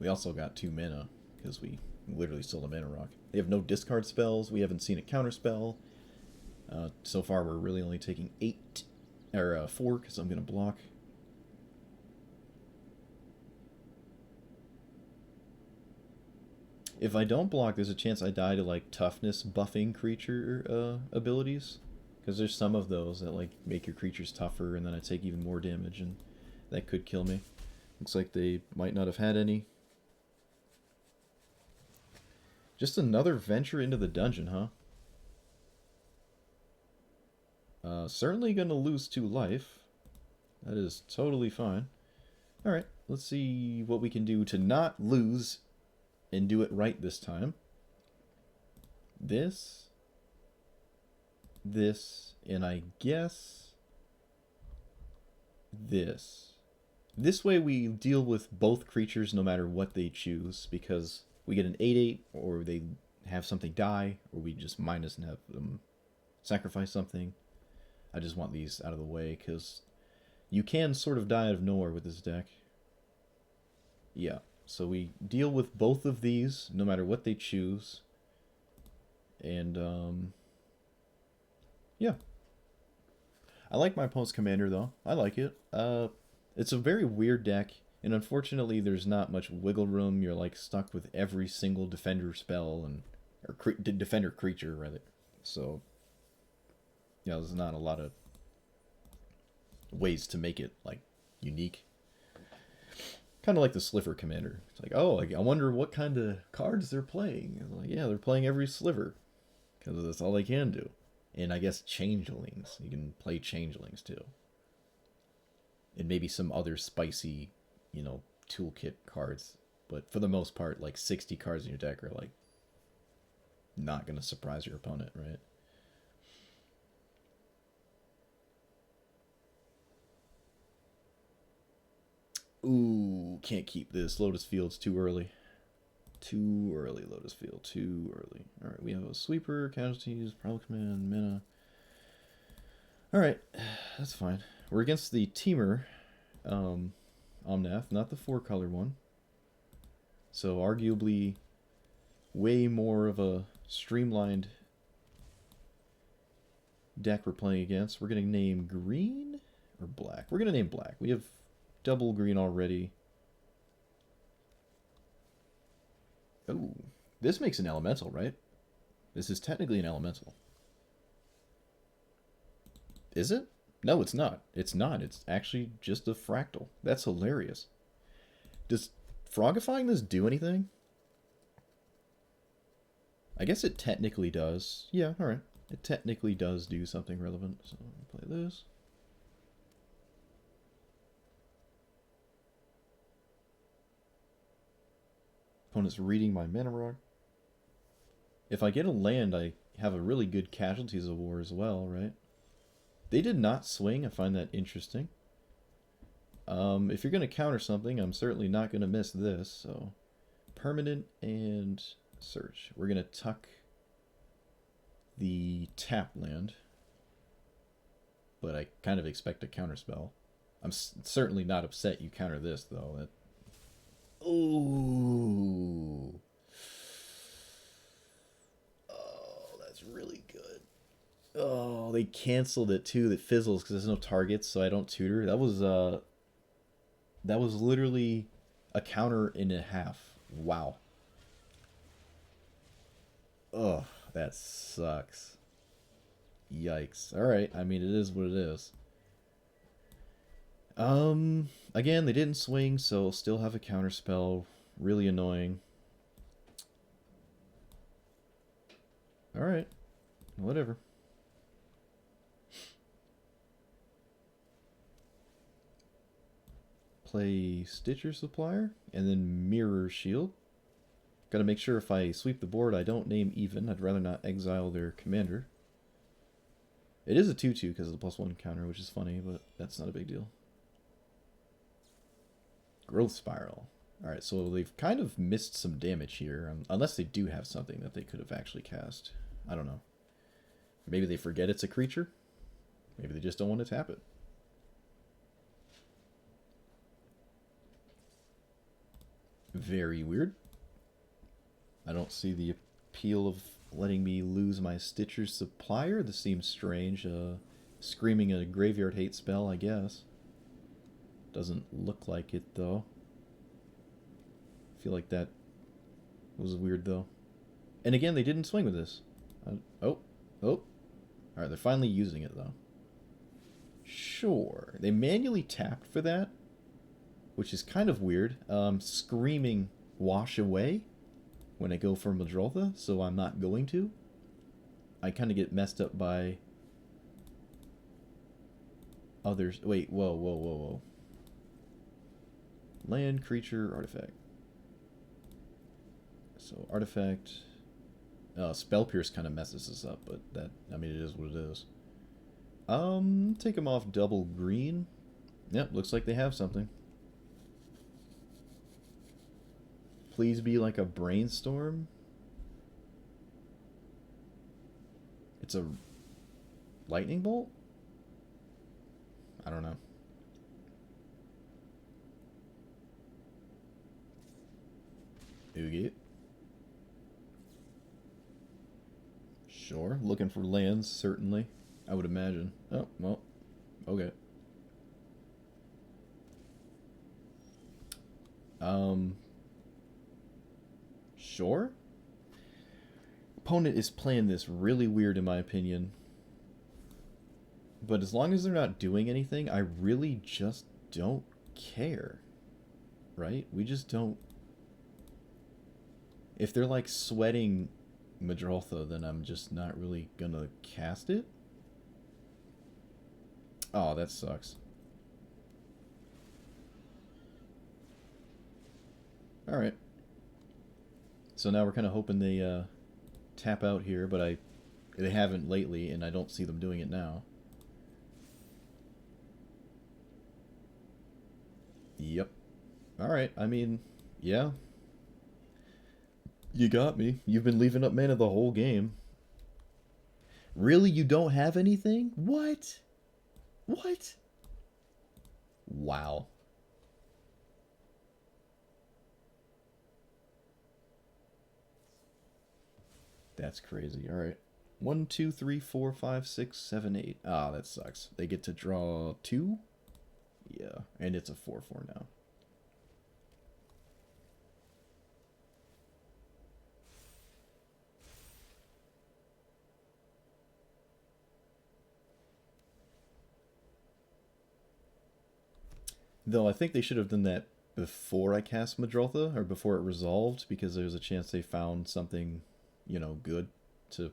Speaker 1: We also got 2 mana, because we literally stole a mana rock. They have no discard spells, we haven't seen a counter spell. So far we're really only taking 8, or 4, because I'm going to block. If I don't block, there's a chance I die to, like, toughness buffing creature abilities. Because there's some of those that, like, make your creatures tougher, and then I take even more damage, and that could kill me. Looks like they might not have had any. Just another venture into the dungeon, huh? Certainly gonna lose 2 life. That is totally fine. Alright, let's see what we can do to not lose and do it right this time. This, and I guess this. This way we deal with both creatures no matter what they choose, because we get an 8/8, or they have something die, or we just minus and have them sacrifice something. I just want these out of the way, because you can sort of die out of nowhere with this deck. Yeah, so we deal with both of these, no matter what they choose. And, yeah. I like my opponent's commander, though. I like it. It's a very weird deck, and unfortunately there's not much wiggle room. You're, like, stuck with every single defender spell, or defender creature, rather. So, yeah, there's not a lot of ways to make it, like, unique. Kind of like the Sliver commander. It's like, oh, I wonder what kind of cards they're playing. And like, yeah, they're playing every Sliver, because that's all they can do. And I guess changelings. You can play changelings too. And maybe some other spicy, you know, toolkit cards. But for the most part, like 60 cards in your deck are like not going to surprise your opponent, right? Ooh, can't keep this. Lotus Field's too early. Too early, Lotus Field. Too early. Alright, we have a sweeper, casualties, problem command, mana. Alright, that's fine. We're against the Teamer Omnath, not the 4-color one. So arguably way more of a streamlined deck we're playing against. We're going to name green or black. We're going to name black. We have double green already. Oh, this makes an elemental, right? This is technically an elemental. Is it? No, it's not. It's not. It's actually just a fractal. That's hilarious. Does frogifying this do anything? I guess it technically does. Yeah, alright. It technically does do something relevant. So I'll play this. Opponent's reading my mana rock. If I get a land, I have a really good Casualties of War as well, right? They did not swing. I find that interesting. If you're going to counter something, I'm certainly not going to miss this. So, permanent and search. We're going to tuck the tap land. But I kind of expect a counterspell. I'm certainly not upset you counter this, though. Ooh. Oh, that's really good. Oh, they canceled it too. That fizzles because there's no targets, so I don't tutor. That was literally a counter and a half. Wow. Oh, that sucks. Yikes. Alright, I mean, it is what it is. Again, they didn't swing, so still have a counterspell. Really annoying. Alright. Whatever. Play Stitcher Supplier, and then Mirror Shield. Gotta make sure if I sweep the board, I don't name even. I'd rather not exile their commander. It is a 2/2 because of the +1 counter, which is funny, but that's not a big deal. Growth Spiral. Alright, so they've kind of missed some damage here, unless they do have something that they could have actually cast. I don't know. Maybe they forget it's a creature. Maybe they just don't want to tap it. Very weird. I don't see the appeal of letting me lose my Stitcher Supplier. This seems strange. Screaming a graveyard hate spell, I guess. Doesn't look like it, though. I feel like that was weird, though. And again, they didn't swing with this. Oh. Alright, they're finally using it, though. Sure. They manually tapped for that, which is kind of weird. Screaming wash away when I go for Muldrotha, so I'm not going to. I kind of get messed up by others. Wait, whoa. Land, creature, artifact. So, artifact. Spell Pierce kind of messes us up, but that, I mean, it is what it is. Take them off double green. Yep, looks like they have something. Please be like a brainstorm. It's a lightning bolt? I don't know. Oogie. Sure, looking for lands, certainly. I would imagine. Oh, well, okay. Sure. Opponent is playing this really weird in my opinion. But as long as they're not doing anything, I really just don't care. Right? We just don't. If they're like sweating Muldrotha, then I'm just not really gonna cast it. Oh, that sucks. Alright. So now we're kind of hoping they tap out here, but they haven't lately, and I don't see them doing it now. Yep. Alright, I mean, yeah. You got me. You've been leaving up mana the whole game. Really? You don't have anything? What? What? Wow. That's crazy. Alright. 1, 2, 3, 4, 5, 6, 7, 8. Ah, that sucks. They get to draw 2? Yeah, and it's a 4/4 now. Though I think they should have done that before I cast Muldrotha, or before it resolved, because there's a chance they found something, you know, good to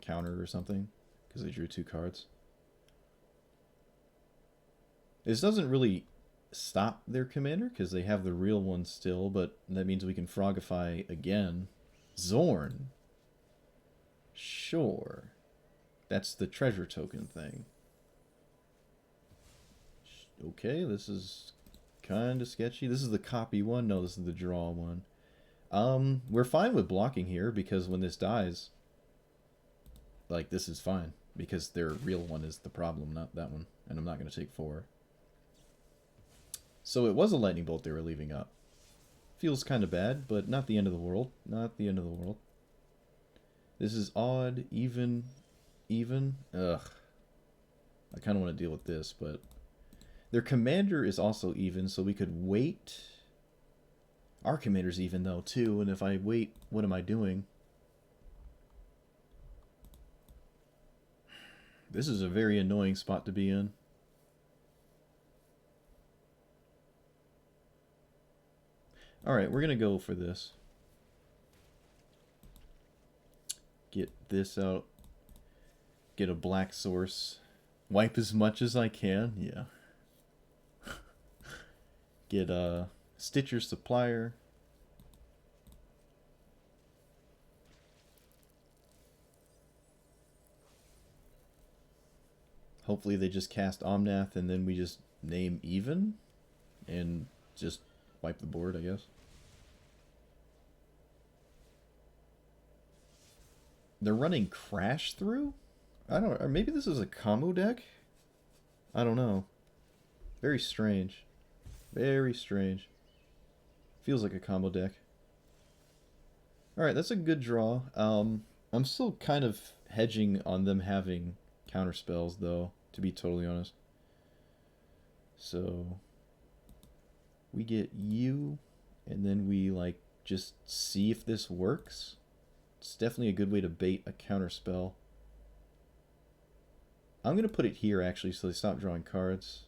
Speaker 1: counter or something, because they drew 2 cards. This doesn't really stop their commander, because they have the real one still, but that means we can Frogify again. Zorn. Sure. That's the treasure token thing. Okay, this is kind of sketchy. This is the copy one. No, this is the draw one. We're fine with blocking here, because when this dies, like, this is fine. Because their real one is the problem, not that one. And I'm not going to take 4. So it was a lightning bolt they were leaving up. Feels kind of bad, but not the end of the world. Not the end of the world. This is odd, even. Ugh. I kind of want to deal with this, but their commander is also even, so we could wait. Our commander's even, though, too, and if I wait, what am I doing? This is a very annoying spot to be in. Alright, we're going to go for this. Get this out. Get a black source. Wipe as much as I can. Yeah. Get a Stitcher Supplier. Hopefully they just cast Omnath and then we just name even and just wipe the board, I guess. They're running Crash Through? I don't know. Or maybe this is a combo deck? I don't know. Very strange. Very strange. Feels like a combo deck. Alright, that's a good draw. I'm still kind of hedging on them having counter spells, though, to be totally honest. So we get you, and then we, like, just see if this works. It's definitely a good way to bait a counter spell. I'm going to put it here, actually, so they stop drawing cards.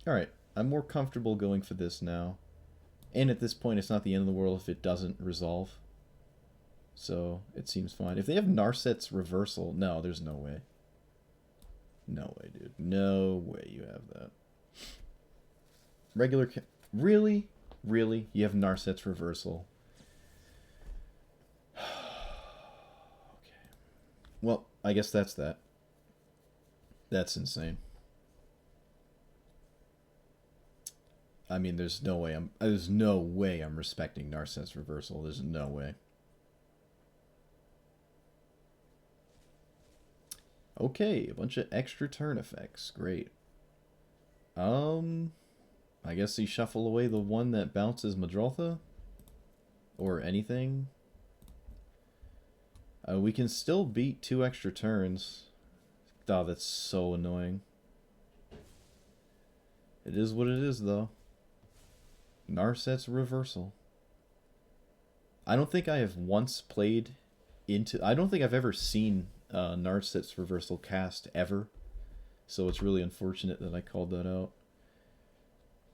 Speaker 1: Alright, I'm more comfortable going for this now. And at this point, it's not the end of the world if it doesn't resolve. So, it seems fine. If they have Narset's Reversal, no, there's no way. No way, dude. No way you have that. Regular... Really? Really? You have Narset's Reversal? Okay. Well, I guess that's that. That's insane. I mean, there's no way I'm respecting Narset's Reversal. There's no way. Okay, a bunch of extra turn effects. Great. I guess you shuffle away the one that bounces Muldrotha? Or anything? We can still beat 2 extra turns. Oh, that's so annoying. It is what it is, though. Narset's Reversal. I don't think I have once played into... I don't think I've ever seen Narset's Reversal cast, ever. So it's really unfortunate that I called that out.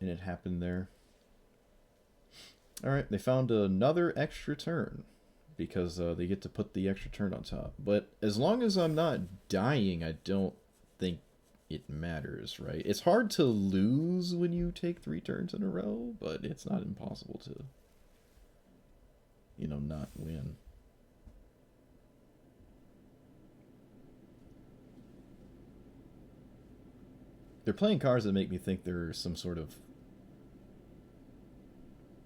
Speaker 1: And it happened there. Alright, they found another extra turn. Because they get to put the extra turn on top. But as long as I'm not dying, I don't think it matters, right? It's hard to lose when you take 3 turns in a row, but it's not impossible to, you know, not win. They're playing cards that make me think they're some sort of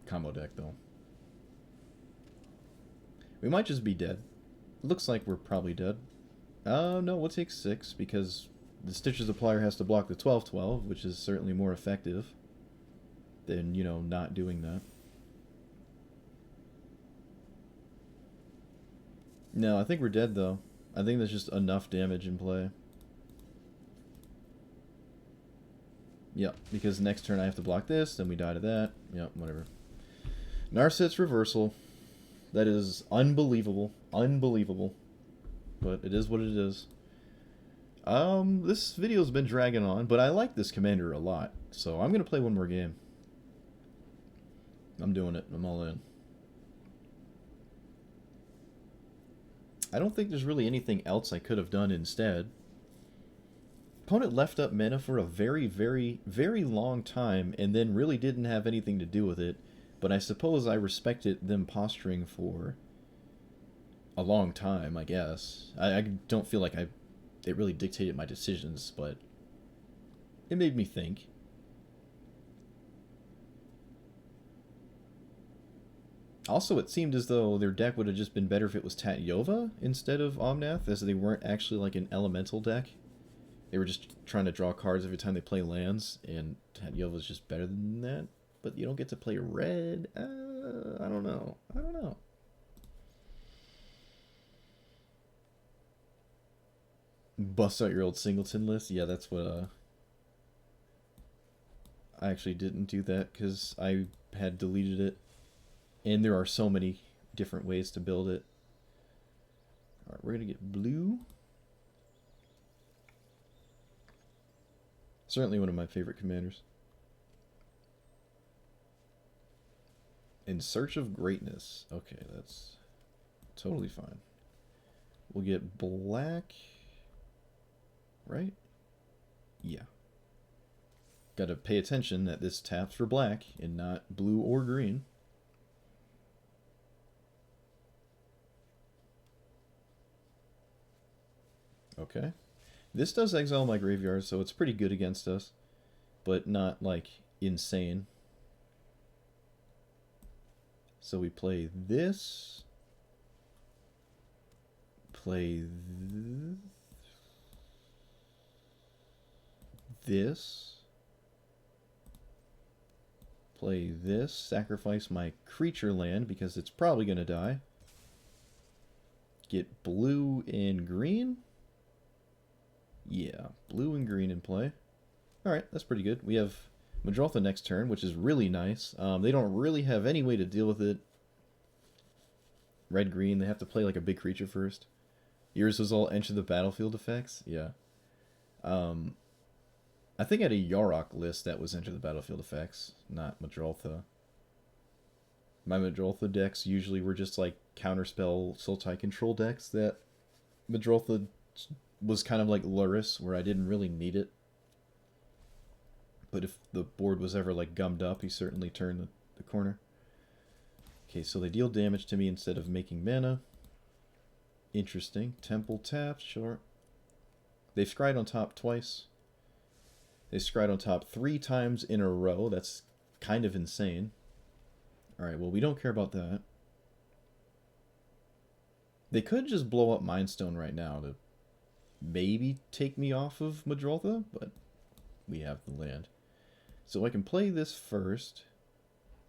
Speaker 1: combo deck, though. We might just be dead. Looks like we're probably dead. Oh, no, we'll take 6, because the Stitcher Supplier has to block the 12/12, which is certainly more effective than, you know, not doing that. No, I think we're dead, though. I think there's just enough damage in play. Yep, because next turn I have to block this, then we die to that. Yep, whatever. Narset's reversal. That is unbelievable. Unbelievable. But it is what it is. This video's been dragging on, but I like this commander a lot. So I'm going to play one more game. I'm doing it. I'm all in. I don't think there's really anything else I could have done instead. Opponent left up mana for a very, very, very long time and then really didn't have anything to do with it. But I suppose I respected them posturing for a long time, I guess. I don't feel like it really dictated my decisions, but it made me think. Also, it seemed as though their deck would have just been better if it was Tatyova instead of Omnath, as they weren't actually like an elemental deck. They were just trying to draw cards every time they play lands, and Tatyova's just better than that. But you don't get to play red. I don't know. I don't know. Bust out your old Singleton list? Yeah, that's what, I actually didn't do that because I had deleted it. And there are so many different ways to build it. Alright, we're going to get blue. Certainly one of my favorite commanders. In Search of Greatness. Okay, that's totally fine. We'll get black. Right? Yeah. Gotta pay attention that this taps for black and not blue or green. Okay. This does exile my graveyard, so it's pretty good against us. But not, like, insane. So we play this. Play this. Play this. Sacrifice my creature land because it's probably going to die. Get blue and green. Yeah, blue and green in play. Alright, that's pretty good. We have Muldrotha next turn, which is really nice. They don't really have any way to deal with it. Red-green, they have to play like a big creature first. Yours was all enter the battlefield effects? Yeah. I think I had a Yarok list that was enter the battlefield effects, not Muldrotha. My Muldrotha decks usually were just like counterspell Sultai control decks that Muldrotha was kind of like Luris, where I didn't really need it. But if the board was ever like gummed up, he certainly turned the corner. Okay, so they deal damage to me instead of making mana. Interesting. Temple tapped, sure. They've scryed on top twice. They scryed on top 3 times in a row. That's kind of insane. Alright, well, we don't care about that. They could just blow up Mindstone right now to maybe take me off of Muldrotha, but we have the land. So I can play this first.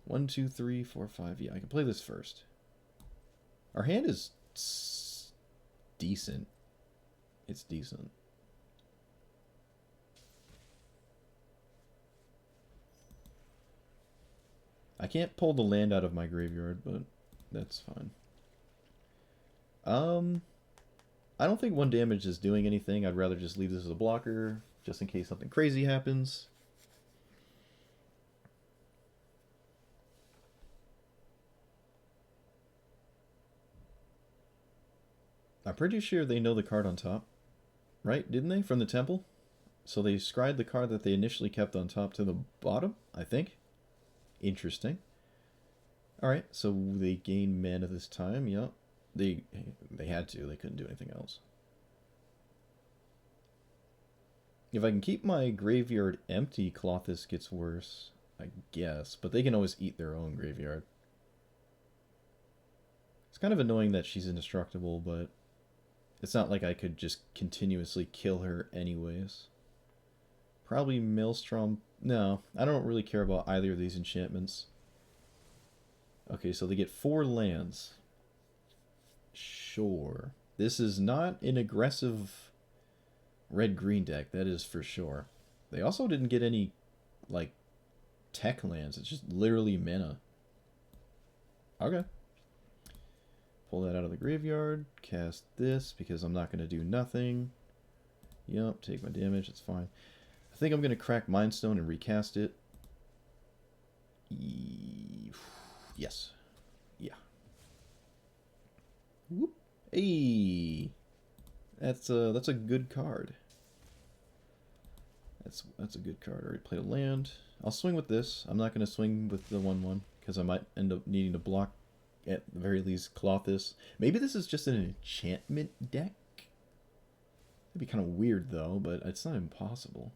Speaker 1: 1, 2, 3, 4, 5. Yeah, I can play this first. Our hand is decent. It's decent. I can't pull the land out of my graveyard, but that's fine. I don't think 1 damage is doing anything. I'd rather just leave this as a blocker, just in case something crazy happens. I'm pretty sure they know the card on top. Right? Didn't they? From the temple? So they scryed the card that they initially kept on top to the bottom, I think. Interesting. Alright, so they gain mana this time, yep. They had to, they couldn't do anything else. If I can keep my graveyard empty, Klothys gets worse, I guess. But they can always eat their own graveyard. It's kind of annoying that she's indestructible, but it's not like I could just continuously kill her anyways. Probably Maelstrom. No, I don't really care about either of these enchantments. Okay, so they get 4 lands. Sure. This is not an aggressive red-green deck, that is for sure. They also didn't get any, like, tech lands. It's just literally mana. Okay. Pull that out of the graveyard. Cast this, because I'm not going to do nothing. Yep, take my damage, it's fine. I think I'm going to crack Mindstone and recast it. Yes. Yeah. Whoop. Hey! That's a good card. That's a good card. Already played a land. I'll swing with this. I'm not going to swing with the 1/1 because I might end up needing to block, at the very least, cloth this. Maybe this is just an enchantment deck. It'd be kind of weird though, but it's not impossible.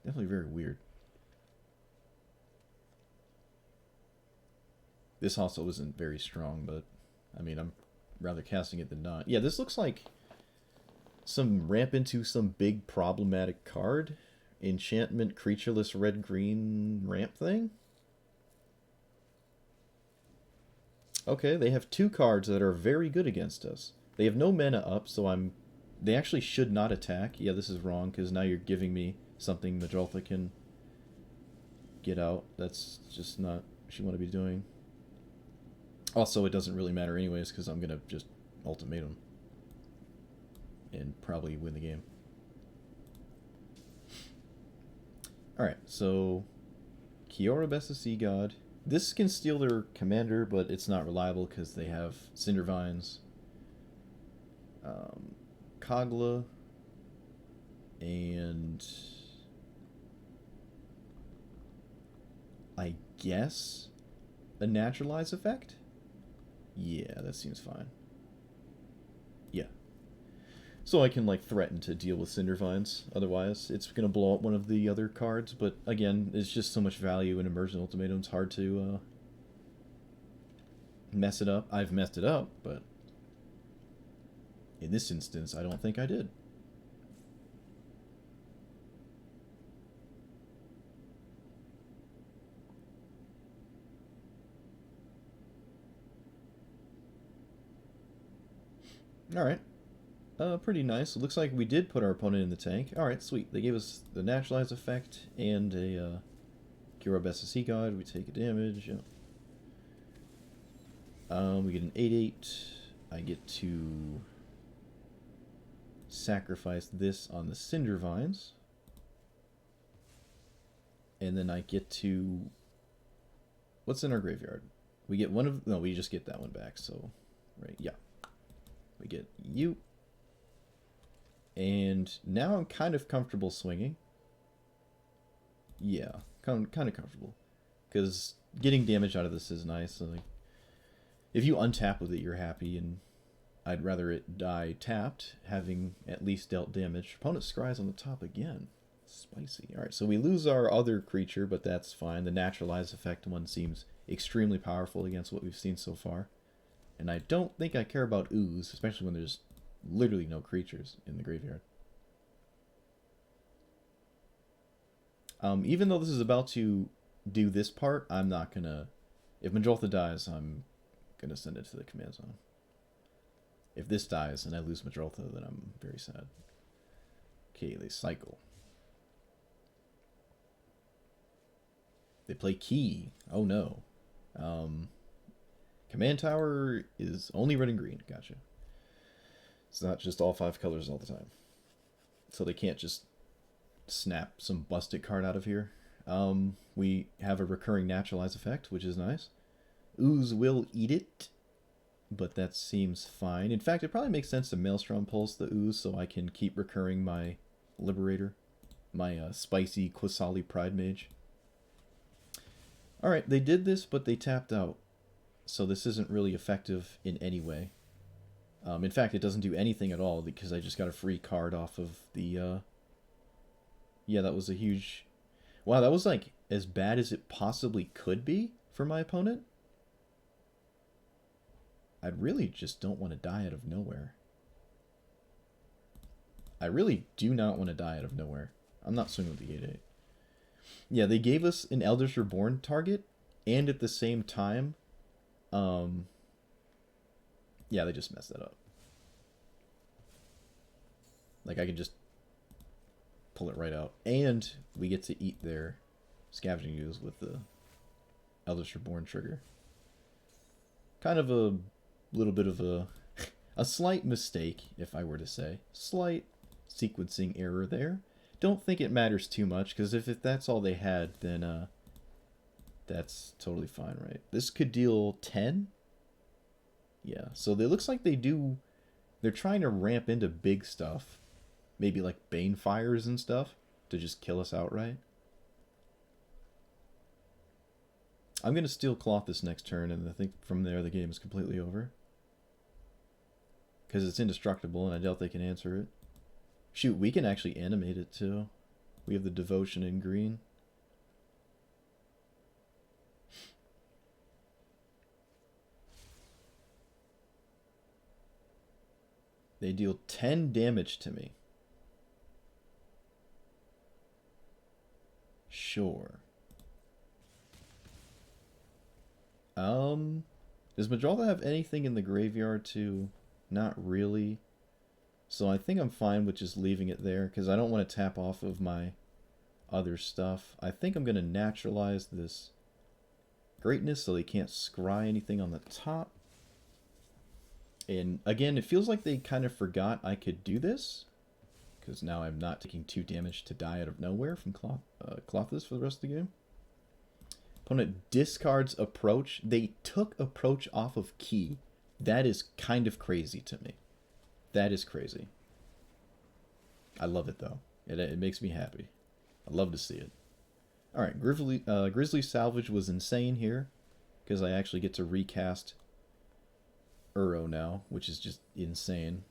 Speaker 1: Definitely very weird. This also isn't very strong, but I mean, I'm rather casting it than not. Yeah, this looks like some ramp into some big problematic card. Enchantment, creatureless, red-green ramp thing? Okay, they have two cards that are very good against us. They have no mana up, so they actually should not attack. Yeah, this is wrong, because now you're giving me something Muldrotha can get out. That's just not what you want to be doing. Also, it doesn't really matter anyways, because I'm going to just ultimatum and probably win the game. Alright, so Kiora Best of Sea God. This can steal their commander, but it's not reliable because they have Cindervines, Kogla, and I guess a Naturalize effect? Yeah, that seems fine. Yeah. So I can, like, threaten to deal with Cindervines. Otherwise, it's going to blow up one of the other cards. But, again, it's just so much value in Emergent Ultimatum. It's hard to mess it up. I've messed it up, but in this instance, I don't think I did. Alright. Pretty nice. It looks like we did put our opponent in the tank. Alright, sweet. They gave us the Naturalize effect and a Kiora Best of Sea God. We take a damage. Yep. We get an 8/8. I get to sacrifice this on the Cindervines. And then I get to... What's in our graveyard? We get one of... No, we just get that one back, so... Right, yeah. We get you. And now I'm kind of comfortable swinging. Yeah, kind of comfortable. Because getting damage out of this is nice. So, like, if you untap with it, you're happy, and I'd rather it die tapped, having at least dealt damage. Opponent scries on the top again. Spicy. Alright, so we lose our other creature, but that's fine. The Naturalize effect one seems extremely powerful against what we've seen so far. And I don't think I care about ooze, especially when there's literally no creatures in the graveyard. Even though this is about to do this part, I'm not gonna... If Muldrotha dies, I'm gonna send it to the command zone. If this dies and I lose Muldrotha, then I'm very sad. Okay, they cycle. They play Key. Oh no. Command Tower is only red and green. Gotcha. It's not just all 5 colors all the time. So they can't just snap some busted card out of here. We have a recurring Naturalize effect, which is nice. Ooze will eat it, but that seems fine. In fact, it probably makes sense to Maelstrom Pulse the Ooze so I can keep recurring my Liberator, my spicy Quasali Pride Mage. Alright, they did this, but they tapped out. So this isn't really effective in any way. In fact, it doesn't do anything at all because I just got a free card off of the... Yeah, that was a huge... Wow, that was like as bad as it possibly could be for my opponent. I really just don't want to die out of nowhere. I really do not want to die out of nowhere. I'm not swinging with the 8/8. Yeah, they gave us an Eldritch Reborn target, and at the same time, Yeah, they just messed that up. Like, I could just pull it right out. And we get to eat their Scavenging Ooze with the Eldritch Reborn trigger. Kind of a little bit of a slight mistake, if I were to say. Slight sequencing error there. Don't think it matters too much, because if that's all they had, then that's totally fine, right? This could deal 10? Yeah, so it looks like they're trying to ramp into big stuff. Maybe like Banefires and stuff to just kill us outright. I'm going to Steel Cloth this next turn, and I think from there the game is completely over. Because it's indestructible, and I doubt they can answer it. Shoot, we can actually animate it too. We have the Devotion in green. They deal 10 damage to me. Sure. Does Muldrotha have anything in the graveyard too? Not really. So I think I'm fine with just leaving it there, because I don't want to tap off of my other stuff. I think I'm going to naturalize this Greatness so they can't scry anything on the top. And again, it feels like they kind of forgot I could do this, because now I'm not taking 2 damage to die out of nowhere from Clothless for the rest of the game. Opponent discards Approach. They took Approach off of Key. That is kind of crazy to me. That is crazy. I love it, though. It makes me happy. I love to see it. Alright, Grizzly Salvage was insane here, because I actually get to recast Uro now, which is just insane.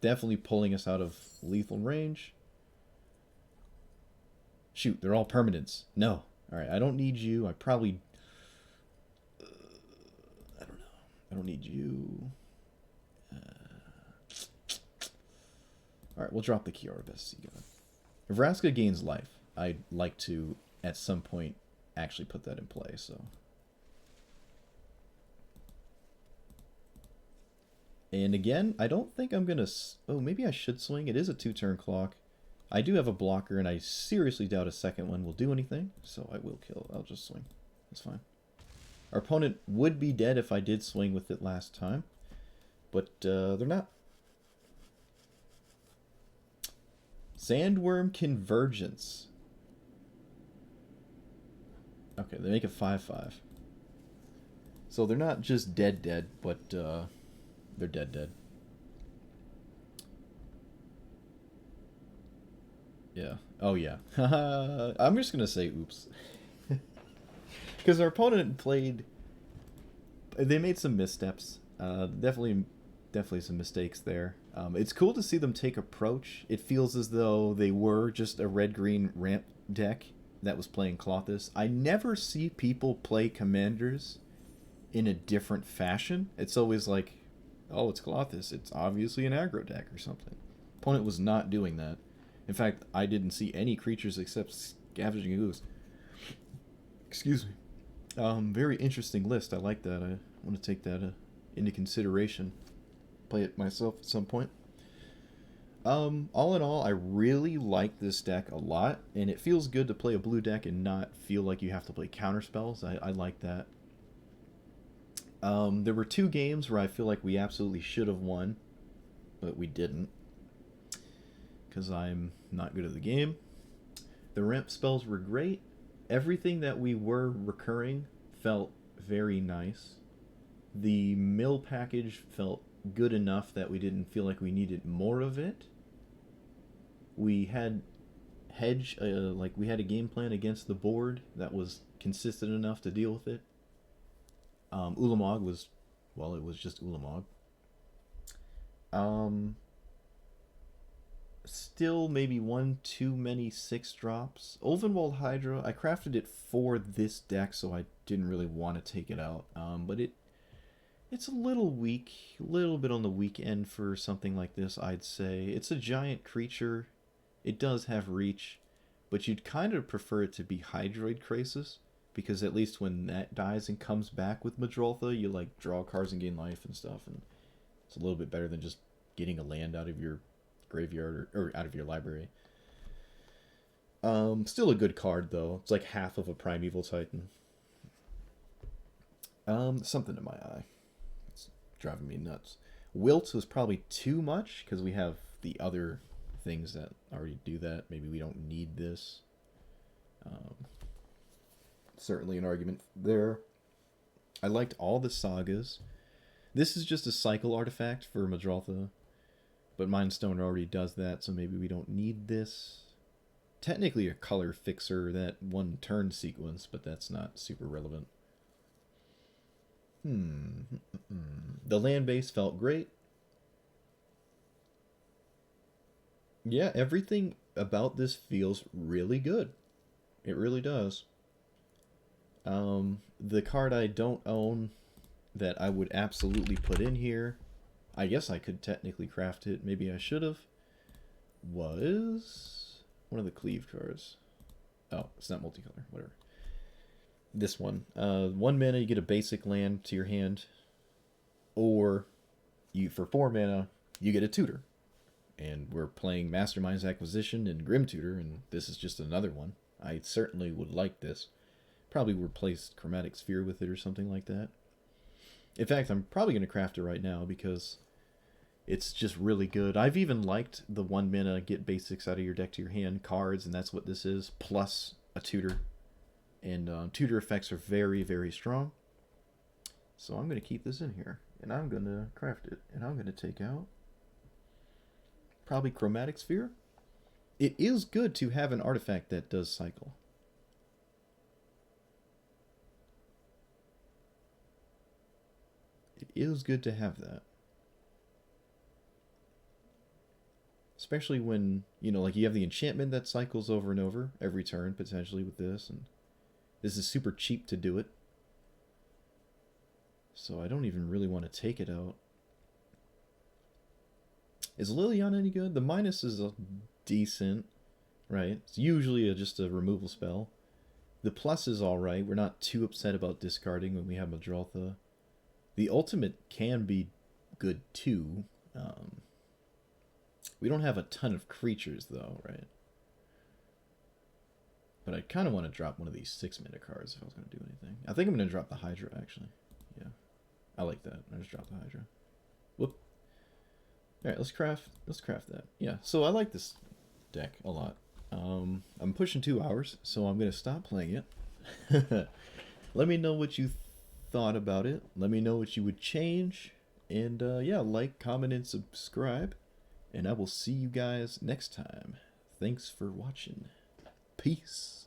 Speaker 1: Definitely pulling us out of lethal range. Shoot, they're all permanents. No. Alright, I don't need you. I probably... I don't know. I don't need you. Alright, we'll drop the Kiora Best God. If Vraska gains life, I'd like to, at some point, actually put that in play, so... And again, I don't think I'm going to... Oh, maybe I should swing. It is a 2-turn clock. I do have a blocker, and I seriously doubt a second one will do anything, so I will kill. I'll just swing. That's fine. Our opponent would be dead if I did swing with it last time, but they're not. Sandworm Convergence. Okay, they make it 5/5. So they're not just dead, but they're dead. Yeah. Oh, yeah. I'm just going to say oops. Because our opponent played... They made some missteps. Definitely some mistakes there. It's cool to see them take Approach. It feels as though they were just a red-green ramp deck that was playing Clothis. I never see people play Commanders in a different fashion. It's always like, oh, it's Clothis. It's obviously an aggro deck or something. Opponent was not doing that. In fact, I didn't see any creatures except Scavenging Ooze. Excuse me. Very interesting list. I like that. I want to take that into consideration. Play it myself at some point. All in all, I really like this deck a lot, and it feels good to play a blue deck and not feel like you have to play counter spells. I like that. There were 2 games where I feel like we absolutely should have won, but we didn't, because I'm not good at the game. The ramp spells were great. Everything that we were recurring felt very nice. The mill package felt good enough that we didn't feel like we needed more of it. We had hedge, like we had a game plan against the board that was consistent enough to deal with it. Ulamog was, well, it was just Ulamog. Still maybe 1 too many 6-drops. Ulvenwald Hydra, I crafted it for this deck, so I didn't really want to take it out. But it's a little weak, a little bit on the weak end for something like this, I'd say. It's a giant creature. It does have reach, but you'd kind of prefer it to be Hydroid Krasis, because at least when that dies and comes back with Muldrotha, you like draw cards and gain life and stuff, and It's a little bit better than just getting a land out of your graveyard or out of your library. Still a good card, though. It's like half of a Primeval Titan. Something in my eye. It's driving me nuts. Wilt was probably too much, because we have the other things that already do that. Maybe we don't need this. Certainly an argument there. I liked all the Sagas. This is just a cycle artifact for Muldrotha, but Mindstone already does that, so maybe we don't need this. Technically a color fixer, that one turn sequence, but that's not super relevant. The land base felt great. Yeah, everything about this feels really good. It really does. The card I don't own that I would absolutely put in here, I guess I could technically craft it, maybe I should have, was one of the cleave cards. Oh, it's not multicolor, whatever. This one. 1 mana, you get a basic land to your hand, or you for 4 mana, you get a tutor. And we're playing Mastermind's Acquisition and Grim Tutor, and this is just another one. I certainly would like this. Probably replace Chromatic Sphere with it or something like that. In fact, I'm probably going to craft it right now because it's just really good. I've even liked the 1 mana get basics out of your deck to your hand cards, and that's what this is, plus a tutor. And tutor effects are very, very strong. So I'm going to keep this in here, and I'm going to craft it. And I'm going to take out probably Chromatic Sphere. It is good to have an artifact that does cycle. It is good to have that. Especially when, you know, like you have the enchantment that cycles over and over every turn, potentially with this. And this is super cheap to do it. So I don't even really want to take it out. Is Liliana any good? The minus is a decent, right? It's usually just a removal spell. The plus is alright. We're not too upset about discarding when we have Muldrotha. The ultimate can be good too. We don't have a ton of creatures though, right? But I kind of want to drop one of these 6 mana cards if I was going to do anything. I think I'm going to drop the Hydra actually. Yeah, I like that. I just dropped the Hydra. Whoop. All right, let's craft that. Yeah, so I like this deck a lot. I'm pushing 2 hours, so I'm going to stop playing it. Let me know what you thought about it. Let me know what you would change. And yeah, like, comment, and subscribe. And I will see you guys next time. Thanks for watching. Peace.